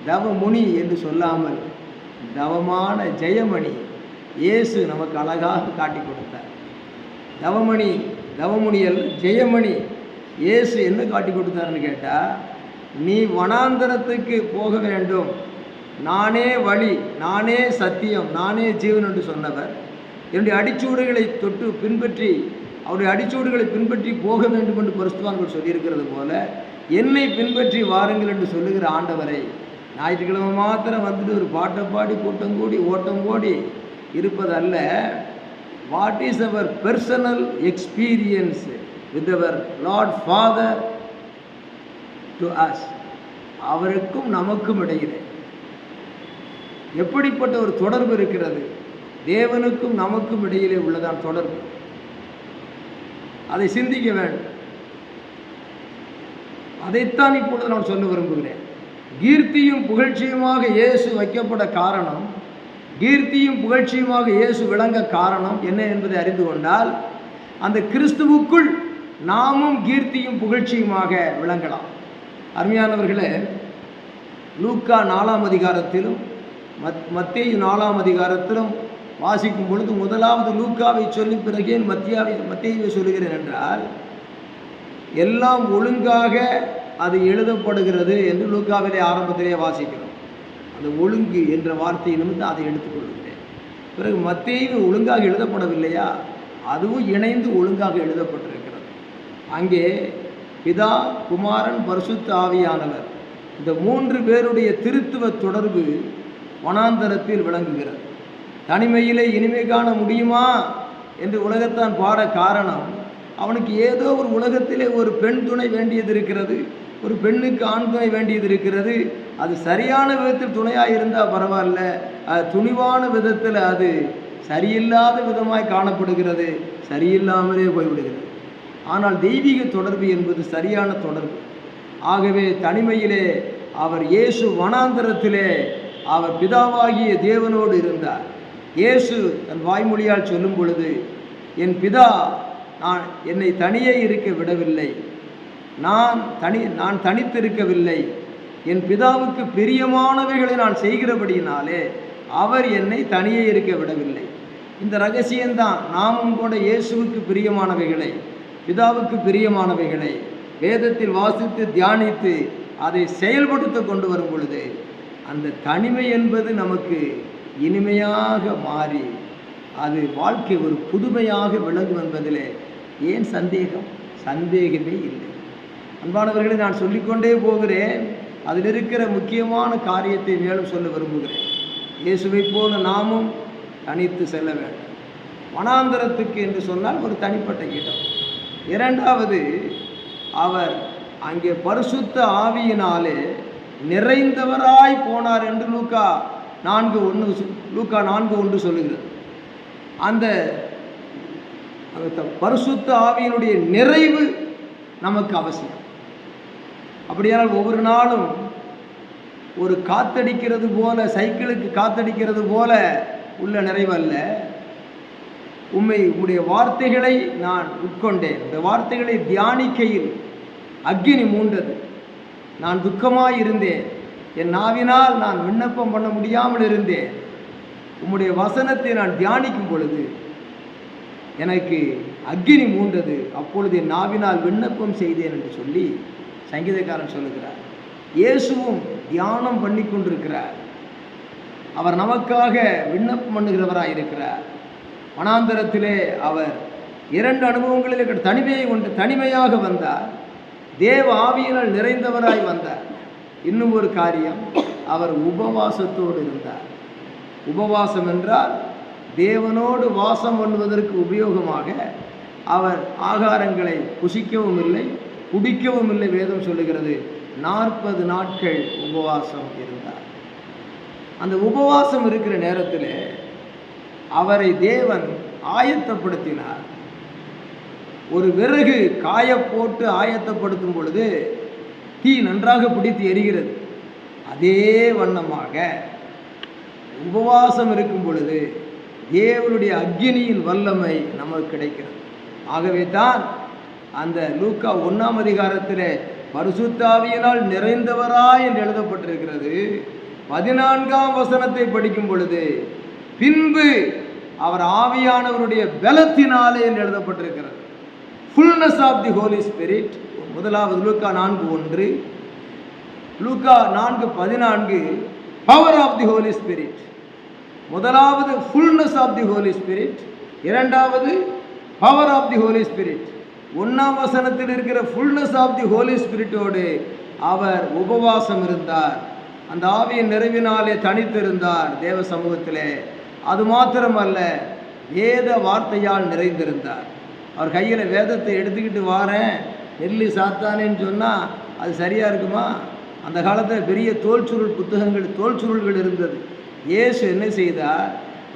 தவமுனி என்று சொல்லாமல் தவமான ஜெயமணி இயேசு நமக்கு அழகாக காட்டி கொடுத்தார். தவமுனியல் ஜெயமணி இயேசு என்ன காட்டி கொடுத்தாருன்னு கேட்டால், நீ வனாந்தரத்துக்கு போக வேண்டும், நானே வழி, நானே சத்தியம், நானே ஜீவன் என்று சொன்னவர் என்னுடைய அடிச்சூடுகளை தொட்டு பின்பற்றி அவருடைய அடிச்சூடுகளை பின்பற்றி போக வேண்டும் என்று பரிசுத்தவான்கள் சொல்லியிருக்கிறது போல, என்னை பின்பற்றி வாருங்கள் என்று சொல்லுகிற ஆண்டவரை ஞாயிற்றுக்கிழமை மாத்திரம் வந்துட்டு ஒரு பாட்டை பாடி கூட்டம் கூடி ஓட்டம் ஓடி இருப்பதல்ல. What is our personal experience with our lord father to us, அவருக்கும் நமக்கும் இடையிலே எப்படிப்பட்ட ஒரு தொடர்பு இருக்கிறது? தேவனுக்கும் நமக்கும் இடையிலே உள்ளதான் தொடர்பு. அதை சிந்திக்க வேண்டும். அதைத்தான் இப்பொழுது நான் சொல்ல விரும்புகிறேன். கீர்த்தியும் புகழ்ச்சியுமாக இயேசு வைக்கப்பட காரணம், கீர்த்தியும் புகழ்ச்சியுமாக இயேசு விளங்க காரணம் என்ன என்பதை அறிந்து கொண்டால், அந்த கிறிஸ்துவுக்குள் நாமும் கீர்த்தியும் புகழ்ச்சியுமாக விளங்கலாம். அருமையானவர்களே, லூக்கா 4ஆம் அதிகாரத்திலும் மத்தேயு 4ஆம் அதிகாரத்திலும் வாசிக்கும் பொழுது, முதலாவது லூக்காவை சொல்லி பிறகே மத்தேயுவை சொல்லுகிறேன் என்றால், எல்லாம் ஒழுங்காக அது எழுதப்படுகிறது என்று லூக்காவிலே ஆரம்பத்திலே வாசிக்கிறோம். அந்த ஒழுங்கு என்ற வார்த்தையை நிமித்தம் அதை எடுத்துக்கொள்கிறேன். பிறகு மத்தேயு ஒழுங்காக எழுதப்படவில்லையா? அதுவும் இணைந்து ஒழுங்காக எழுதப்பட்டிருக்கிறது. அங்கே பிதா, குமாரன், பரிசுத்த ஆவியானவர், இந்த 3 பேருடைய திருத்துவ தொடர்பு வனாந்தரத்தில் விளங்குகிறது. தனிமையிலே இனிமை காண முடியுமா என்று உலகத்தான் பாட காரணம், அவனுக்கு ஏதோ ஒரு உலகத்திலே ஒரு பெண் துணை வேண்டியது இருக்கிறது, ஒரு பெண்ணுக்கு ஆண் துணை வேண்டியது இருக்கிறது. அது சரியான விதத்தில் துணையாக இருந்தால் பரவாயில்ல, துணிவான விதத்தில் அது சரியில்லாத விதமாய் காணப்படுகிறது, சரியில்லாமலே போய்விடுகிறது. ஆனால் தெய்வீக தொடர்பு என்பது சரியான தொடர்பு. ஆகவே தனிமையிலே அவர் இயேசு வனாந்தரத்திலே அவர் பிதாவாகிய தேவனோடு இருந்தார். இயேசு தன் வாய்மொழியால் சொல்லும் பொழுது, என் பிதா என்னை தனியே இருக்க விடவில்லை, நான் தனித்திருக்கவில்லை, என் பிதாவுக்கு பிரியமானவைகளை நான் செய்கிறபடியினாலே அவர் என்னை தனியே இருக்க விடவில்லை. இந்த ரகசியம்தான். நாமும் கூட இயேசுவுக்கு பிரியமானவைகளை, பிதாவுக்கு பிரியமானவைகளை வேதத்தில் வாசித்து தியானித்து அதை செயல்படுத்த கொண்டு வரும் பொழுது அந்த தனிமை என்பது நமக்கு இனிமையாக மாறி அது வாழ்க்கை ஒரு புதுமையாக விளங்கும் என்பதிலே ஏன் சந்தேகம்? சந்தேகமே இல்லை. அன்பானவர்களை, நான் சொல்லிக்கொண்டே போகிறேன். அதில் இருக்கிற முக்கியமான காரியத்தை மேலும் சொல்ல விரும்புகிறேன். இயேசுவை போல நாமும் தனித்து செல்ல வேண்டும். வனாந்தரத்துக்கு என்று சொன்னால் ஒரு தனிப்பட்ட இடம். இரண்டாவது, அவர் அங்கே பரிசுத்த ஆவியினாலே நிறைந்தவராய் போனார் என்று லூக்கா 4:1 சொல்லுகிறது. அந்த பரிசுத்த ஆவியினுடைய நிறைவு நமக்கு அவசியம். அப்படியானால் ஒவ்வொரு நாளும் ஒரு காத்தடிக்கிறது போல, சைக்கிளுக்கு காத்தடிக்கிறது போல உள்ள நிறைவல்ல. உம்முடைய வார்த்தைகளை நான் உட்கொண்டேன், இந்த வார்த்தைகளை தியானிக்கையில் அக்கினி மூண்டது, நான் துக்கமாயிருந்தேன், என் நாவினால் நான் விண்ணப்பம் பண்ண முடியாமல் இருந்தேன், உம்முடைய வசனத்தை நான் தியானிக்கும் பொழுது எனக்கு அக்கினி மூண்டது, அப்பொழுது என் நாவினால் விண்ணப்பம் செய்தேன் என்று சொல்லி சங்கீதக்காரன் சொல்லுகிறார். இயேசுவும் தியானம் பண்ணி கொண்டிருக்கிறார். அவர் நமக்காக விண்ணப்பம் பண்ணுகிறவராக இருக்கிறார். வனாந்தரத்திலே அவர் 2 அனுபவங்களில் தனிமையாக வந்தார், தேவ ஆவியினால் நிறைந்தவராய் வந்தார். இன்னும் ஒரு காரியம், அவர் உபவாசத்தோடு இருந்தார். உபவாசம் என்றால் தேவனோடு வாசம் பண்ணுவதற்கு உபயோகமாக அவர் ஆகாரங்களை புசிக்கவும் இல்லை, குடிக்கவும் இல்லை. வேதம் சொல்லுகிறது 40 நாட்கள் உபவாசம் இருந்தார். அந்த உபவாசம் இருக்கிற நேரத்தில் அவரை தேவன் ஆயத்தப்படுத்தினார். ஒரு விறகு காய போட்டு ஆயத்தப்படுத்தும் பொழுது தீ நன்றாக பிடித்து எரிகிறது. அதே வண்ணமாக உபவாசம் இருக்கும் பொழுது தேவனுடைய அக்கினியின் வல்லமை நமக்கு கிடைக்கிறது. ஆகவே தான் அந்த லூக்கா 1ஆம் அதிகாரத்தில் பரிசுத்த ஆவியினால் நிறைந்தவராய் என்று எழுதப்பட்டிருக்கிறது. 14ஆம் வசனத்தை படிக்கும் பொழுது பின்பு அவர் ஆவியானவருடைய பலத்தினாலே என்று எழுதப்பட்டிருக்கிறது. Fullness of the holy spirit. முதலாவது லூக்கா 4:1, லூக்கா 4:14 power of the holy spirit. முதலாவது fullness of the holy spirit, இரண்டாவது power of the holy spirit. 1ஆம் வசனத்தில் இருக்கிற ஃபுல்னஸ் ஆஃப் தி ஹோலி ஸ்பிரிட்டோடு அவர் உபவாசம் இருந்தார், அந்த ஆவியின் நிறைவினாலே தனித்திருந்தார் தேவ சமூகத்திலே. அது மாத்திரமல்ல, வேத வார்த்தையால் நிறைந்திருந்தார். அவர் கையில் வேதத்தை எடுத்துக்கிட்டு வாரேன், நெல்லி சாத்தானேன்னு சொன்னால் அது சரியாக இருக்குமா? அந்த காலத்தில் பெரிய தோல் சுருள்கள் இருந்தது. இயேசு என்ன செய்தார்?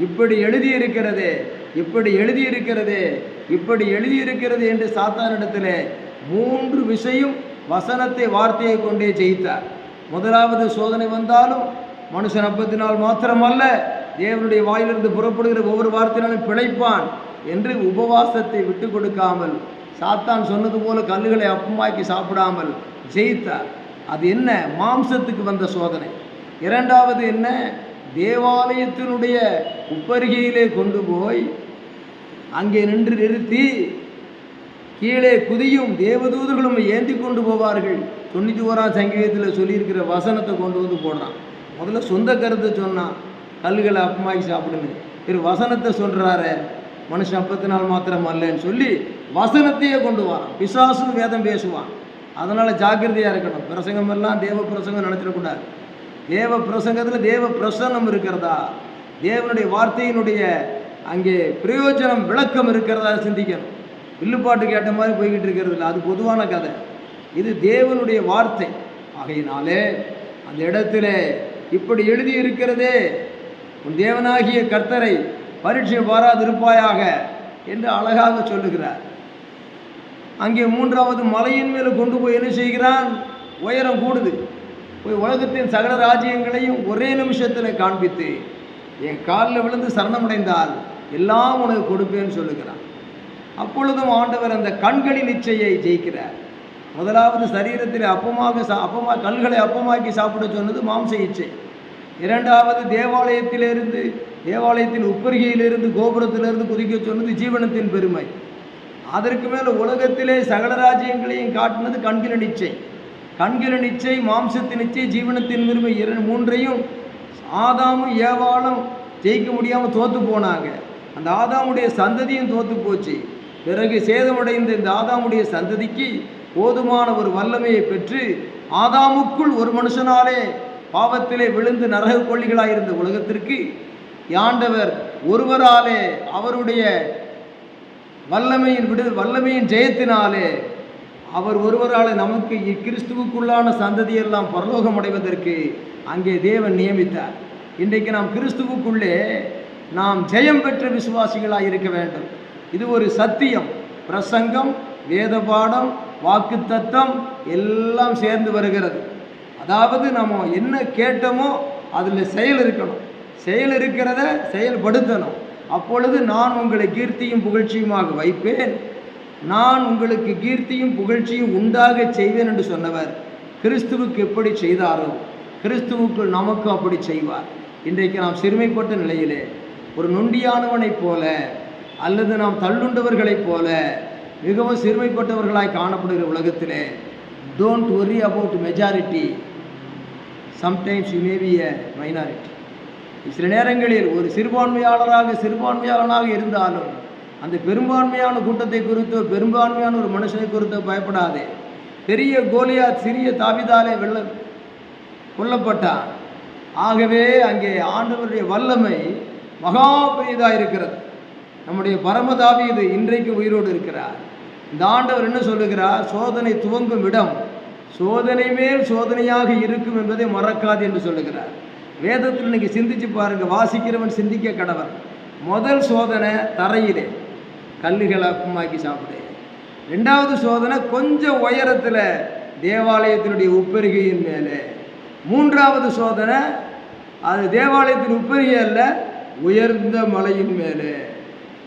இப்படி எழுதியிருக்கிறதே, இப்படி எழுதியிருக்கிறதே, இப்படி எழுதியிருக்கிறது என்று சாத்தானிடத்தில் 3 விஷயம் வசனத்தை வார்த்தையை கொண்டே ஜெயித்தார். முதலாவது சோதனை வந்தாலும் மனுஷன் அப்பத்தினால் மாத்திரமல்ல, தேவனுடைய வாயிலிருந்து புறப்படுகிற ஒவ்வொரு வார்த்தையினாலும் பிழைப்பான் என்று உபவாசத்தை விட்டு கொடுக்காமல், சாத்தான் சொன்னது போல கல்லுகளை அப்பமாக்கி சாப்பிடாமல் ஜெயித்தார். அது என்ன? மாம்சத்துக்கு வந்த சோதனை. இரண்டாவது என்ன? தேவாலயத்தினுடைய உப்பருகையிலே கொண்டு போய் அங்கே நின்று நிறுத்தி கீழே குதியும் தேவதூதர்களும் ஏந்தி கொண்டு போவார்கள். 91ஆம் சங்கீதத்தில் சொல்லியிருக்கிற வசனத்தை கொண்டு வந்து போடுறான். முதல்ல சொந்த கருத்தை சொன்னான், கல்லுகளை அப்பமாக்கி சாப்பிடுங்க. வசனத்தை சொல்கிறாரு, மனுஷன் அப்பத்தினால் மாத்திரம் அல்லன்னு சொல்லி வசனத்தையே கொண்டு வரான். பிசாசுன்னு வேதம் பேசுவான். அதனால் ஜாக்கிரதையாக இருக்கணும். பிரசங்கமெல்லாம் தேவ பிரசங்கம் நினச்சிடக்கூடாது. தேவ பிரசங்கத்தில் தேவ பிரசன்னம் இருக்கிறதா, தேவனுடைய வார்த்தையினுடைய அங்கே பிரயோஜனம் விளக்கம் இருக்கிறதா சிந்திக்கணும். வில்லுப்பாட்டு கேட்ட மாதிரி போய்கிட்டு இருக்கிறது இல்லை, அது பொதுவான கதை. இது தேவனுடைய வார்த்தை. ஆகையினாலே அந்த இடத்துல இப்படி எழுதி இருக்கிறதே, உன் தேவனாகிய கர்த்தரை பரீட்சை பாராதிருப்பாயாக என்று அழகாக சொல்லுகிறார். அங்கே 3வது மலையின் மேலே கொண்டு போய் என்ன செய்கிறான்? உயரம் கூடுது. போய் உலகத்தின் சகல ராஜ்யங்களையும் ஒரே நிமிஷத்தில் காண்பித்து என் காலில் விழுந்து சரணமடைந்தால் எல்லாம் உனக்கு கொடுப்பேன்னு சொல்லுகிறான். அப்பொழுதும் ஆண்டவர் அந்த கண்களின் இச்சையை ஜெயிக்கிறார். முதலாவது சரீரத்தில் கல்களை அப்பமாக்கி சாப்பிட சொன்னது மாம்ச இச்சை. இரண்டாவது தேவாலயத்தின் உப்பருகையிலிருந்து கோபுரத்திலிருந்து குதிக்க சொன்னது ஜீவனத்தின் பெருமை. அதற்கு மேலே உலகத்திலே சகல ராஜ்யங்களையும் காட்டினது கண்களின் இச்சை. கண்களின் இச்சை, மாம்சத்தின் இச்சை, ஜீவனத்தின் பெருமை 3ஐயும் ஆதாமும் ஏவாளும் ஜெயிக்க முடியாமல் தோற்று போனாங்க. அந்த ஆதாமுடைய சந்ததியும் தோற்று போச்சு. பிறகு சேதமடைந்த இந்த ஆதாமுடைய சந்ததிக்கு போதுமான ஒரு வல்லமையை பெற்று ஆதாமுக்குள் ஒரு மனுஷனாலே பாவத்திலே விழுந்து நரக கொள்ளிகளாயிருந்த உலகத்திற்கு ஆண்டவர் ஒருவராலே அவருடைய வல்லமையின் ஜெயத்தினாலே அவர் ஒருவரால் நமக்கு கிறிஸ்துவுக்குள்ளான சந்ததியெல்லாம் பரலோகம் அடைவதற்கு அங்கே தேவன் நியமித்தார். இன்றைக்கு நாம் கிறிஸ்துவுக்குள்ளே நாம் ஜெயம் பெற்ற விசுவாசிகளாக இருக்க வேண்டும். இது ஒரு சத்தியம். பிரசங்கம், வேத பாடம், வாக்கு தத்தம் எல்லாம் சேர்ந்து வருகிறது. அதாவது நம்ம என்ன கேட்டோமோ அதில் செயல் இருக்கணும். செயல் இருக்கிறத செயல்படுத்தணும். அப்பொழுது நான் உங்களை கீர்த்தியும் புகழ்ச்சியுமாக வைப்பேன், நான் உங்களுக்கு கீர்த்தியும் புகழ்ச்சியும் உண்டாக செய்வேன் என்று சொன்னவர் கிறிஸ்துவுக்கு எப்படி செய்தாரோ கிறிஸ்துவுக்குள் நமக்கு அப்படி செய்வார். இன்றைக்கு நாம் சிறுமைப்பட்ட நிலையிலே ஒரு நொண்டியானவனைப் போல அல்லது நாம் தள்ளுண்டவர்களைப் போல மிகவும் சிறுமைப்பட்டவர்களாய் காணப்படுகிற உலகத்திலே don't worry about majority, sometimes you may be a minority. சில நேரங்களில் ஒரு சிறுபான்மையாளனாக இருந்தாலும் அந்த பெரும்பான்மையான கூட்டத்தை குறித்தோ பெரும்பான்மையான ஒரு மனுஷனை குறித்தோ பயப்படாதே. பெரிய கோலியாத் சிறிய தாவீதாலே கொல்லப்பட்டான். ஆகவே அங்கே ஆண்டவருடைய வல்லமை மகா பெரியதாக இருக்கிறது. நம்முடைய பரம தாவீது இன்றைக்கு உயிரோடு இருக்கிறார். இந்த ஆண்டவர் என்ன சொல்லுகிறார்? சோதனை துவங்கும் இடம் சோதனை மேல் சோதனையாக இருக்கும் என்பதை மறக்காது என்று சொல்லுகிறார். வேதத்தில் இன்னைக்கு சிந்திச்சு பாருங்க, வாசிக்கிறவன் சிந்திக்க கடவன். முதல் சோதனை தரையிலே கல்லுகளை அப்பமாக்கி சாப்பிடு. 2வது சோதனை கொஞ்சம் உயரத்தில் தேவாலயத்தினுடைய உப்பரிகையின் மேலே. 3வது சோதனை அது தேவாலயத்தின் உப்பரிகை அல்ல, உயர்ந்த மலையின் மேலே.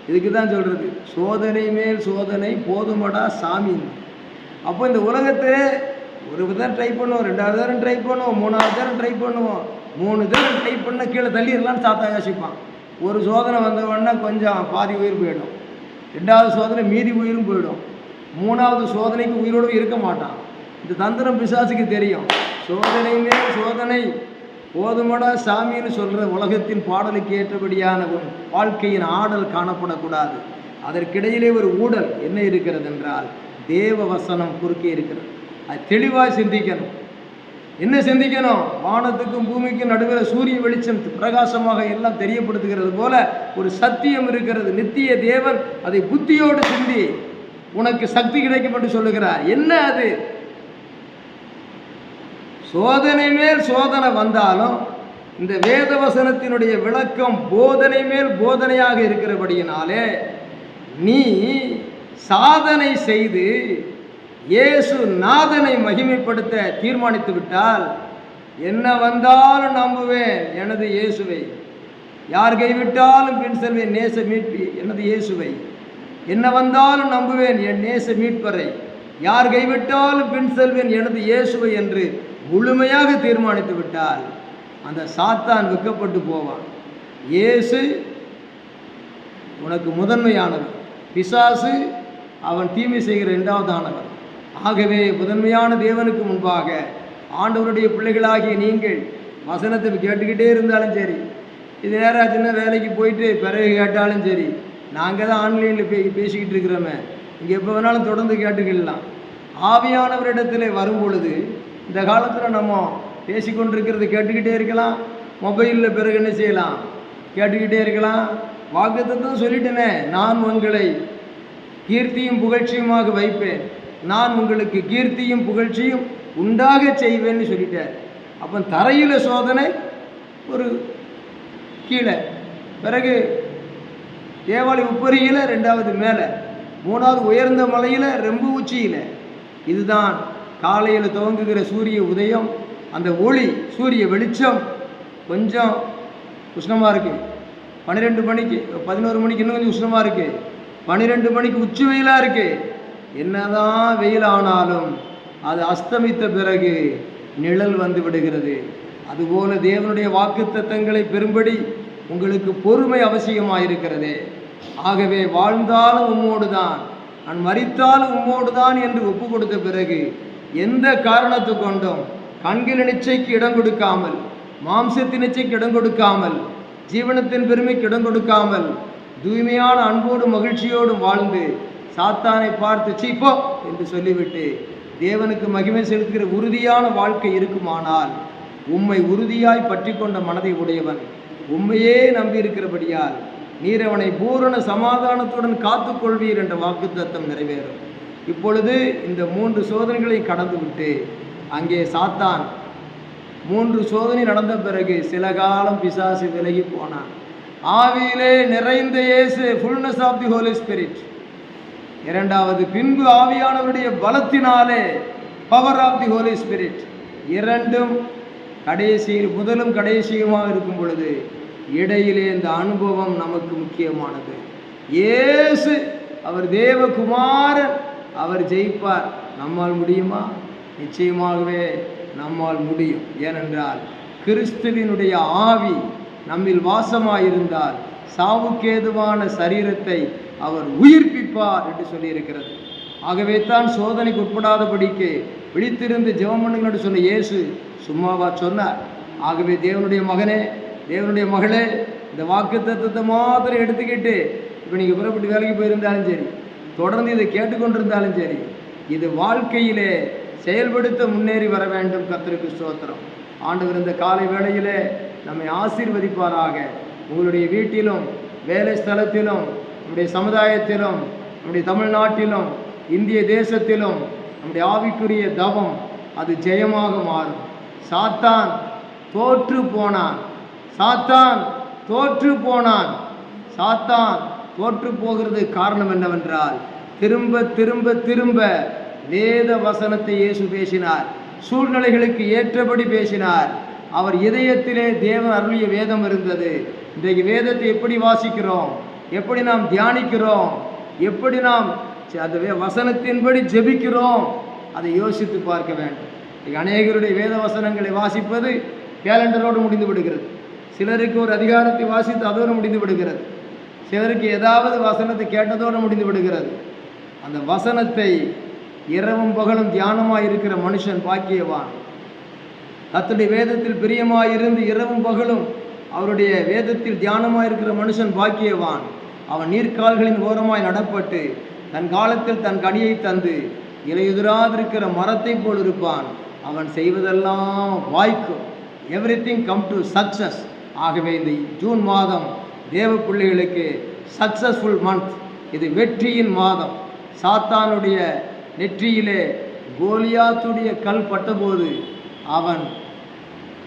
இதுக்கு தான் சொல்கிறது சோதனை மேல் சோதனை போதுமடா சாமி. அப்போ இந்த உலகத்தில் ஒரு தரம் ட்ரை பண்ணுவோம், 2வது தரம் ட்ரை பண்ணுவோம், 3வது தரம் ட்ரை பண்ணுவோம். 3 தரம் ட்ரை பண்ண கீழே தள்ளிடலான்னு சாத்தா யோசிப்பான். ஒரு சோதனை வந்தவொடனே கொஞ்சம் பாதி உயிர் போயிடும். 2வது சோதனை மீதி உயிரும் போயிடும். 3வது சோதனைக்கு உயிரோடு இருக்க மாட்டான். இந்த தந்திரம் பிசாசுக்கு தெரியும். சோதனை மேல் சோதனை போதுமடா சாமின்னு சொல்கிற உலகத்தின் பாடலுக்கு ஏற்றபடியான வாழ்க்கையின் ஆடல் காணப்படக்கூடாது. அதற்கிடையிலே ஒரு ஊடல் என்ன இருக்கிறது என்றால் தேவ வசனம் குறுக்கே இருக்கிறது. அது தெளிவாக சிந்திக்கணும். என்ன சிந்திக்கணும்? வானத்துக்கும் பூமிக்கும் நடுவில் சூரிய வெளிச்சம் பிரகாசமாக எல்லாம் தெரியப்படுத்துகிறது போல ஒரு சத்தியம் இருக்கிறது. நித்திய தேவன் அதை புத்தியோடு சிந்தி உனக்கு சக்தி கிடைக்கும் என்று சொல்லுகிறார். என்ன அது? சோதனை மேல் சோதனை வந்தாலும் இந்த வேத வசனத்தினுடைய விளக்கம் போதனை மேல் போதனையாக இருக்கிறபடியினாலே நீ சாதனை செய்து இயேசு நாதனை மகிமைப்படுத்த தீர்மானித்து விட்டால், என்ன வந்தாலும் நம்புவேன் எனது இயேசுவை, யார் கைவிட்டாலும் பின் செல்வேன் நேச மீட்பி எனது இயேசுவை, என்ன வந்தாலும் நம்புவேன் என் நேச மீட்பரை, யார் கைவிட்டாலும் பின் செல்வேன் எனது இயேசுவை என்று முழுமையாக தீர்மானித்து விட்டால் அந்த சாத்தான் வெட்கப்பட்டு போவான். இயேசு உனக்கு முதன்மையானவர், பிசாசு அவன் தீமை செய்கிற இரண்டாவதானவர். ஆகவே முதன்மையான தேவனுக்கு முன்பாக ஆண்டவருடைய பிள்ளைகளாகிய நீங்கள் வசனத்தை கேட்டுக்கிட்டே இருந்தாலும் சரி, இது நேராச்சுன்னா வேலைக்கு போயிட்டு பிறகு கேட்டாலும் சரி, நாங்கள் தான் ஆன்லைனில் பேசிக்கிட்டு இருக்கிறோமே, இங்கே எப்போ வேணாலும் தொடர்ந்து கேட்டுக்கலாம். ஆவியானவரிடத்தில் வரும் பொழுது இந்த காலத்தில் நம்ம பேசிக்கொண்டிருக்கிறது கேட்டுக்கிட்டே இருக்கலாம். மொபைலில் பிறகு என்ன செய்யலாம், கேட்டுக்கிட்டே இருக்கலாம். வாக்குத்தத்தம் சொல்லிட்டேனே, நான் உங்களை கீர்த்தியும் புகழ்ச்சியுமாக வைப்பேன், நான் உங்களுக்கு கீர்த்தியும் புகழ்ச்சியும் உண்டாக செய்வேன்னு சொல்லிட்டார். அப்போ தரையில் சோதனை ஒரு கீழே, பிறகு தேவாலய உப்பரியில், ரெண்டாவது மேலே, மூணாவது உயர்ந்த மலையில், ரொம்ப உச்சியில். இதுதான் காலையில் துவங்குகிற சூரிய உதயம். அந்த ஒளி சூரிய வெளிச்சம் கொஞ்சம் உஷ்ணமாக இருக்குது. 12 மணிக்கு 11 மணிக்கு இன்னும் கொஞ்சம் உஷ்ணமாக இருக்குது. 12 மணிக்கு உச்சி வெயிலாக இருக்குது. என்னதான் வெயில் ஆனாலும் அது அஸ்தமித்த பிறகு நிழல் வந்து விடுகிறது. அதுபோல தேவனுடைய வாக்குத்தத்தங்களை பெறும்படி உங்களுக்கு பொறுமை அவசியமாக இருக்கிறது. ஆகவே வாழ்ந்தாலும் உம்மோடு தான், நான் மரித்தாலும் உம்மோடு தான் என்று ஒப்பு கொடுத்த பிறகு எந்த காரணத்து கொண்டும் கண்களின் இச்சைக்கு இடம் கொடுக்காமல், மாம்சத்தின் இச்சைக்கு இடம் கொடுக்காமல், ஜீவனத்தின் பெருமைக்கு இடம் கொடுக்காமல், தூய்மையான அன்போடு மகிழ்ச்சியோடும் வாழ்ந்து சாத்தானை பார்த்து சீப்போ என்று சொல்லிவிட்டு தேவனுக்கு மகிமை செலுத்துகிற உறுதியான வாழ்க்கை இருக்குமானால், உம்மை உறுதியாய் பற்றி கொண்ட மனதை உடையவன், உண்மையே நம்பியிருக்கிறபடியால் நீர் அவனை பூரண சமாதானத்துடன் காத்துக்கொள்வீர் என்ற வாக்குத்தத்தம் நிறைவேறும். இப்பொழுது இந்த 3 சோதனைகளை கடந்து விட்டு அங்கே சாத்தான் 3 சோதனை நடந்த பிறகு சில காலம் பிசாசு விலகி போனான். ஆவியிலே நிறைந்த இயேசு, fullness of the holy spirit. இரண்டாவது, பின்பு ஆவியானவருடைய பலத்தினாலே, power of the holy spirit. இரண்டும் கடைசியில், முதலும் கடைசியுமாக இருக்கும் பொழுது இடையிலே இந்த அனுபவம் நமக்கு முக்கியமானது. இயேசு அவர் தேவகுமாரன், அவர் ஜெயிப்பார். நம்மால் முடியுமா? நிச்சயமாகவே நம்மால் முடியும். ஏனென்றால் கிறிஸ்துவினுடைய ஆவி நம்மில் வாசமாயிருந்தால் சாவுக்கேதுவான சரீரத்தை அவர் உயிர்ப்பிப்பார் என்று சொல்லியிருக்கிறது. ஆகவே தான் சோதனைக்கு உட்படாதபடிக்கு விழித்திருந்து ஜெபம் பண்ணுங்கள் சொன்ன இயேசு சும்மாவா சொன்னார்? ஆகவே தேவனுடைய மகனே, தேவனுடைய மகளே, இந்த வாக்குத்தத்தத்தை மாத்திரம் எடுத்துக்கிட்டு இப்போ நீங்கள் புறப்பட்டு வேலைக்கு போயிருந்தாலும் சரி, தொடர்ந்து இதை கேட்டுக்கொண்டிருந்தாலும் சரி, இது வாழ்க்கையிலே செயல்படுத்த முன்னேறி வர வேண்டும். கர்த்தருக்கு ஸ்தோத்திரம். ஆண்டவர் இந்த காலை வேளையிலே நம்மை ஆசீர்வதிப்பாராக. உங்களுடைய வீட்டிலும், வேலை ஸ்தலத்திலும், நம்முடைய சமுதாயத்திலும், நம்முடைய தமிழ்நாட்டிலும், இந்திய தேசத்திலும் நம்முடைய ஆவிக்குரிய தவம் அது ஜெயமாக மாறும். சாத்தான் தோற்று போனான், சாத்தான் தோற்று போனான். சாத்தான் தோற்று போகிறது காரணம் என்னவென்றால், திரும்ப திரும்ப திரும்ப வேத வசனத்தை இயேசு பேசினார். சூழ்நிலைகளுக்கு ஏற்றபடி பேசினார். அவர் இதயத்திலே தேவன் அருளிய வேதம் இருந்தது. இன்றைக்கு வேதத்தை எப்படி வாசிக்கிறோம், எப்படி நாம் தியானிக்கிறோம், எப்படி நாம் அந்த வசனத்தின்படி ஜெபிக்கிறோம், அதை யோசித்து பார்க்க வேண்டும். அநேகருடைய வேத வசனங்களை வாசிப்பது கேலண்டரோடு முடிந்து விடுகிறது. சிலருக்கு ஒரு அதிகாரத்தை வாசித்து அதோடு முடிந்து விடுகிறது. சிலருக்கு ஏதாவது வசனத்தை கேட்டதோடு முடிந்து விடுகிறது. அந்த வசனத்தை இரவும் பகலும் தியானமாக இருக்கிற மனுஷன் பாக்கியவான். கர்த்தருடைய வேதத்தில் பிரியமாயிருந்து இரவும் பகலும் அவருடைய வேதத்தில் தியானமாக இருக்கிற மனுஷன் பாக்கியவான். அவன் நீர்க்கால்களின் ஓரமாய் நடப்பட்டு தன் காலத்தில் தன் கனியை தந்து இலையுதிராதிருக்கிற மரத்தை போல் இருப்பான். அவன் செய்வதெல்லாம் வாய்க்கும். Everything come to success. ஆகவே இந்த ஜூன் மாதம் தேவ பிள்ளைகளுக்கு சக்சஸ்ஃபுல் மந்த். இது வெற்றியின் மாதம். சாத்தானுடைய நெற்றியிலே கோலியாத்துடைய கல் பட்டபோது அவன்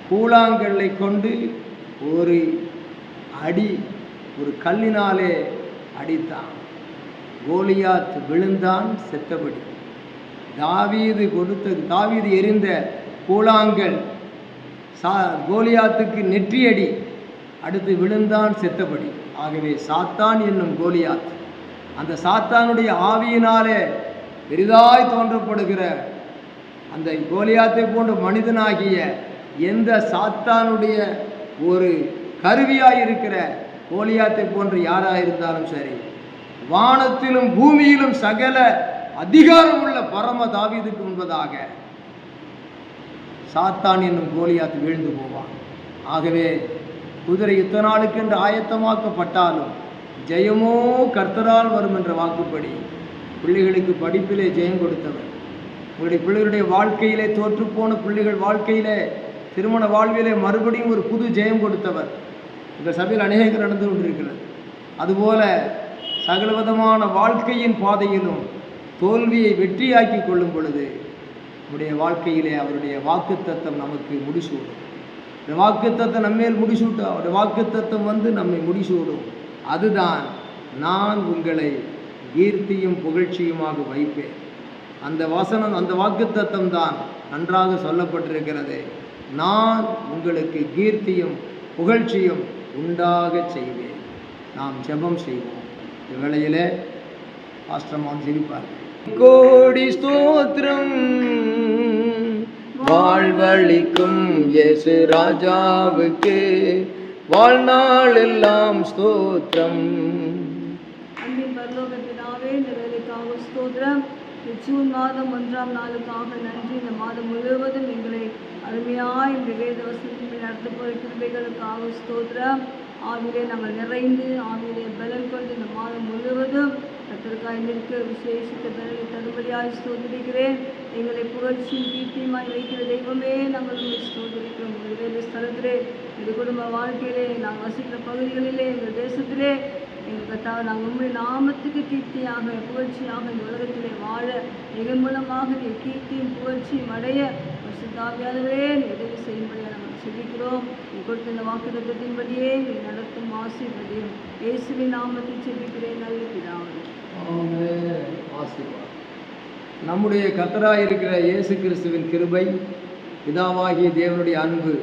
கூழாங்கல்லை கொண்டு ஒரு அடி ஒரு கல்லினாலே அடித்தான். கோலியாத் விழுந்தான், செத்தபடி. தாவீது எறிந்த கூழாங்கல் கோலியாத்துக்கு நெற்றியடி, அடுத்து விழுந்தான், செத்தபடி. ஆகவே சாத்தான் என்னும் கோலியாத், அந்த சாத்தானுடைய ஆவியினாலே பெரிதாய் தோன்றப்படுகிற அந்த கோலியாத்தை போன்ற மனிதனாகிய எந்த சாத்தானுடைய ஒரு கருவியாயிருக்கிற கோலியாத்தை போன்று யாராயிருந்தாலும் சரி, வானத்திலும் பூமியிலும் சகல அதிகாரம் உள்ள பரம தாவீதுக்கு முன்பதாக சாத்தான் என்னும் கோலியாத் வீழ்ந்து போவான். ஆகவே குதிரை யுத்த நாளுக்கு என்று ஆயத்தமாக்கப்பட்டாலும் ஜெயமோ கர்த்தரால் வரும் என்ற வாக்குப்படி பிள்ளைகளுக்கு படிப்பிலே ஜெயம் கொடுத்தவர், உங்களுடைய பிள்ளைகளுடைய வாழ்க்கையிலே தோற்றுப்போன பிள்ளைகள் வாழ்க்கையிலே திருமண வாழ்விலே மறுபடியும் ஒரு புது ஜெயம் கொடுத்தவர் இந்த சபையில் அநேகர் நடந்து கொண்டிருக்கிறது. அதுபோல சகலவிதமான வாழ்க்கையின் பாதையிலும் தோல்வியை வெற்றியாக்கி கொள்ளும் பொழுது நம்முடைய வாழ்க்கையிலே அவருடைய வாக்குத்தத்தம் நமக்கு முடிசூடும். இந்த வாக்குத்தத்தம் நம்மேல் முடிசூட்டும். அவருடைய வாக்குத்தத்தம் நம்மை முடிசூடும். அதுதான், நான் உங்களை கீர்த்தியும் புகழ்ச்சியுமாக வைப்பேன். அந்த வசனம், அந்த வாக்குத்தத்தம் தான் நன்றாக சொல்லப்பட்டிருக்கிறது. நான் உங்களுக்கு கீர்த்தியும் புகழ்ச்சியும் உண்டாக செய்வேன். நாம் ஜெபம் செய்வோம். இந்த வேளையிலே பாஸ்டர் ஜெபிப்பார்கள். கோடி ஸ்தோத்திரம் வாழ்வழிக்கும் இயேசு ராஜாவுக்கு வாழ்நாள் எல்லாம் ஸ்தோத்திரம். அன்பின் பரலோக பிதாவே, இந்த வேலைக்காக ஸ்தோத்திரம். ஜூன் மாதம் 1ஆம் நாளுக்காக நன்றி. இந்த மாதம் முழுவதும் எங்களை அருமையாய் இந்த வேத வசனத்தில் நடத்த போகிற கிருபைகளுக்காக ஸ்தோத்திரம். ஆவிலே நாங்கள் நிறைந்து ஆவிலே பலன் கொண்டு இந்த மாதம் முழுவதும் கர்த்தருக்காய் நிற்க விசேஷித்த பலனை தரும்படியாய் ஸ்தோத்திரிக்கிறேன். எங்களை புகழ்ச்சியும் கீர்த்தியுமாய் வைக்கிற தெய்வமே, நாங்கள் உங்களை ஸ்தோத்திரிக்கிறோம். உங்கள் வேத ஸ்தலத்திலே, எங்கள் குடும்ப வாழ்க்கையிலே, நாங்கள் வசிக்கிற பகுதிகளிலே, எங்கள் தேசத்திலே எங்கள் கர்த்தாவே, நாங்கள் உங்களுடைய நாமத்துக்கு கீர்த்தியாக புகழ்ச்சியாக இந்த உலகத்திலே வாழ எங்கள் மூலமாக நீ கீர்த்தியும் புகழ்ச்சியும் அடைய பரிசுத்தாவியானவரே நீ உதவி செய்யும்படியாக நாங்கள் செபிக்கிறோம். நீ கொடுத்த இந்த வாக்குத்தத்தத்தின்படியே நீ நடத்தும் ஆசீர்வதியும் இயேசுவின் நாமத்தில் செபிக்கிறேன் நல்ல பிதாவே. நம்முடைய கர்த்தராய் இருக்கிற இயேசு கிறிஸ்துவின் கிருபை, பிதாவாகிய தேவனுடைய அன்பு,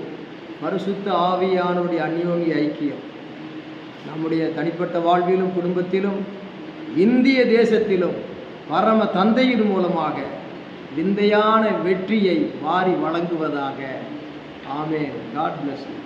பரிசுத்த ஆவியானவருடைய அந்யோன்ய ஐக்கியம் நம்முடைய தனிப்பட்ட வாழ்விலும் குடும்பத்திலும் இந்திய தேசத்திலும் பரம தந்தையின் மூலமாக விந்தையான வெற்றியை வாரி வழங்குவதாக. ஆமென். God bless you.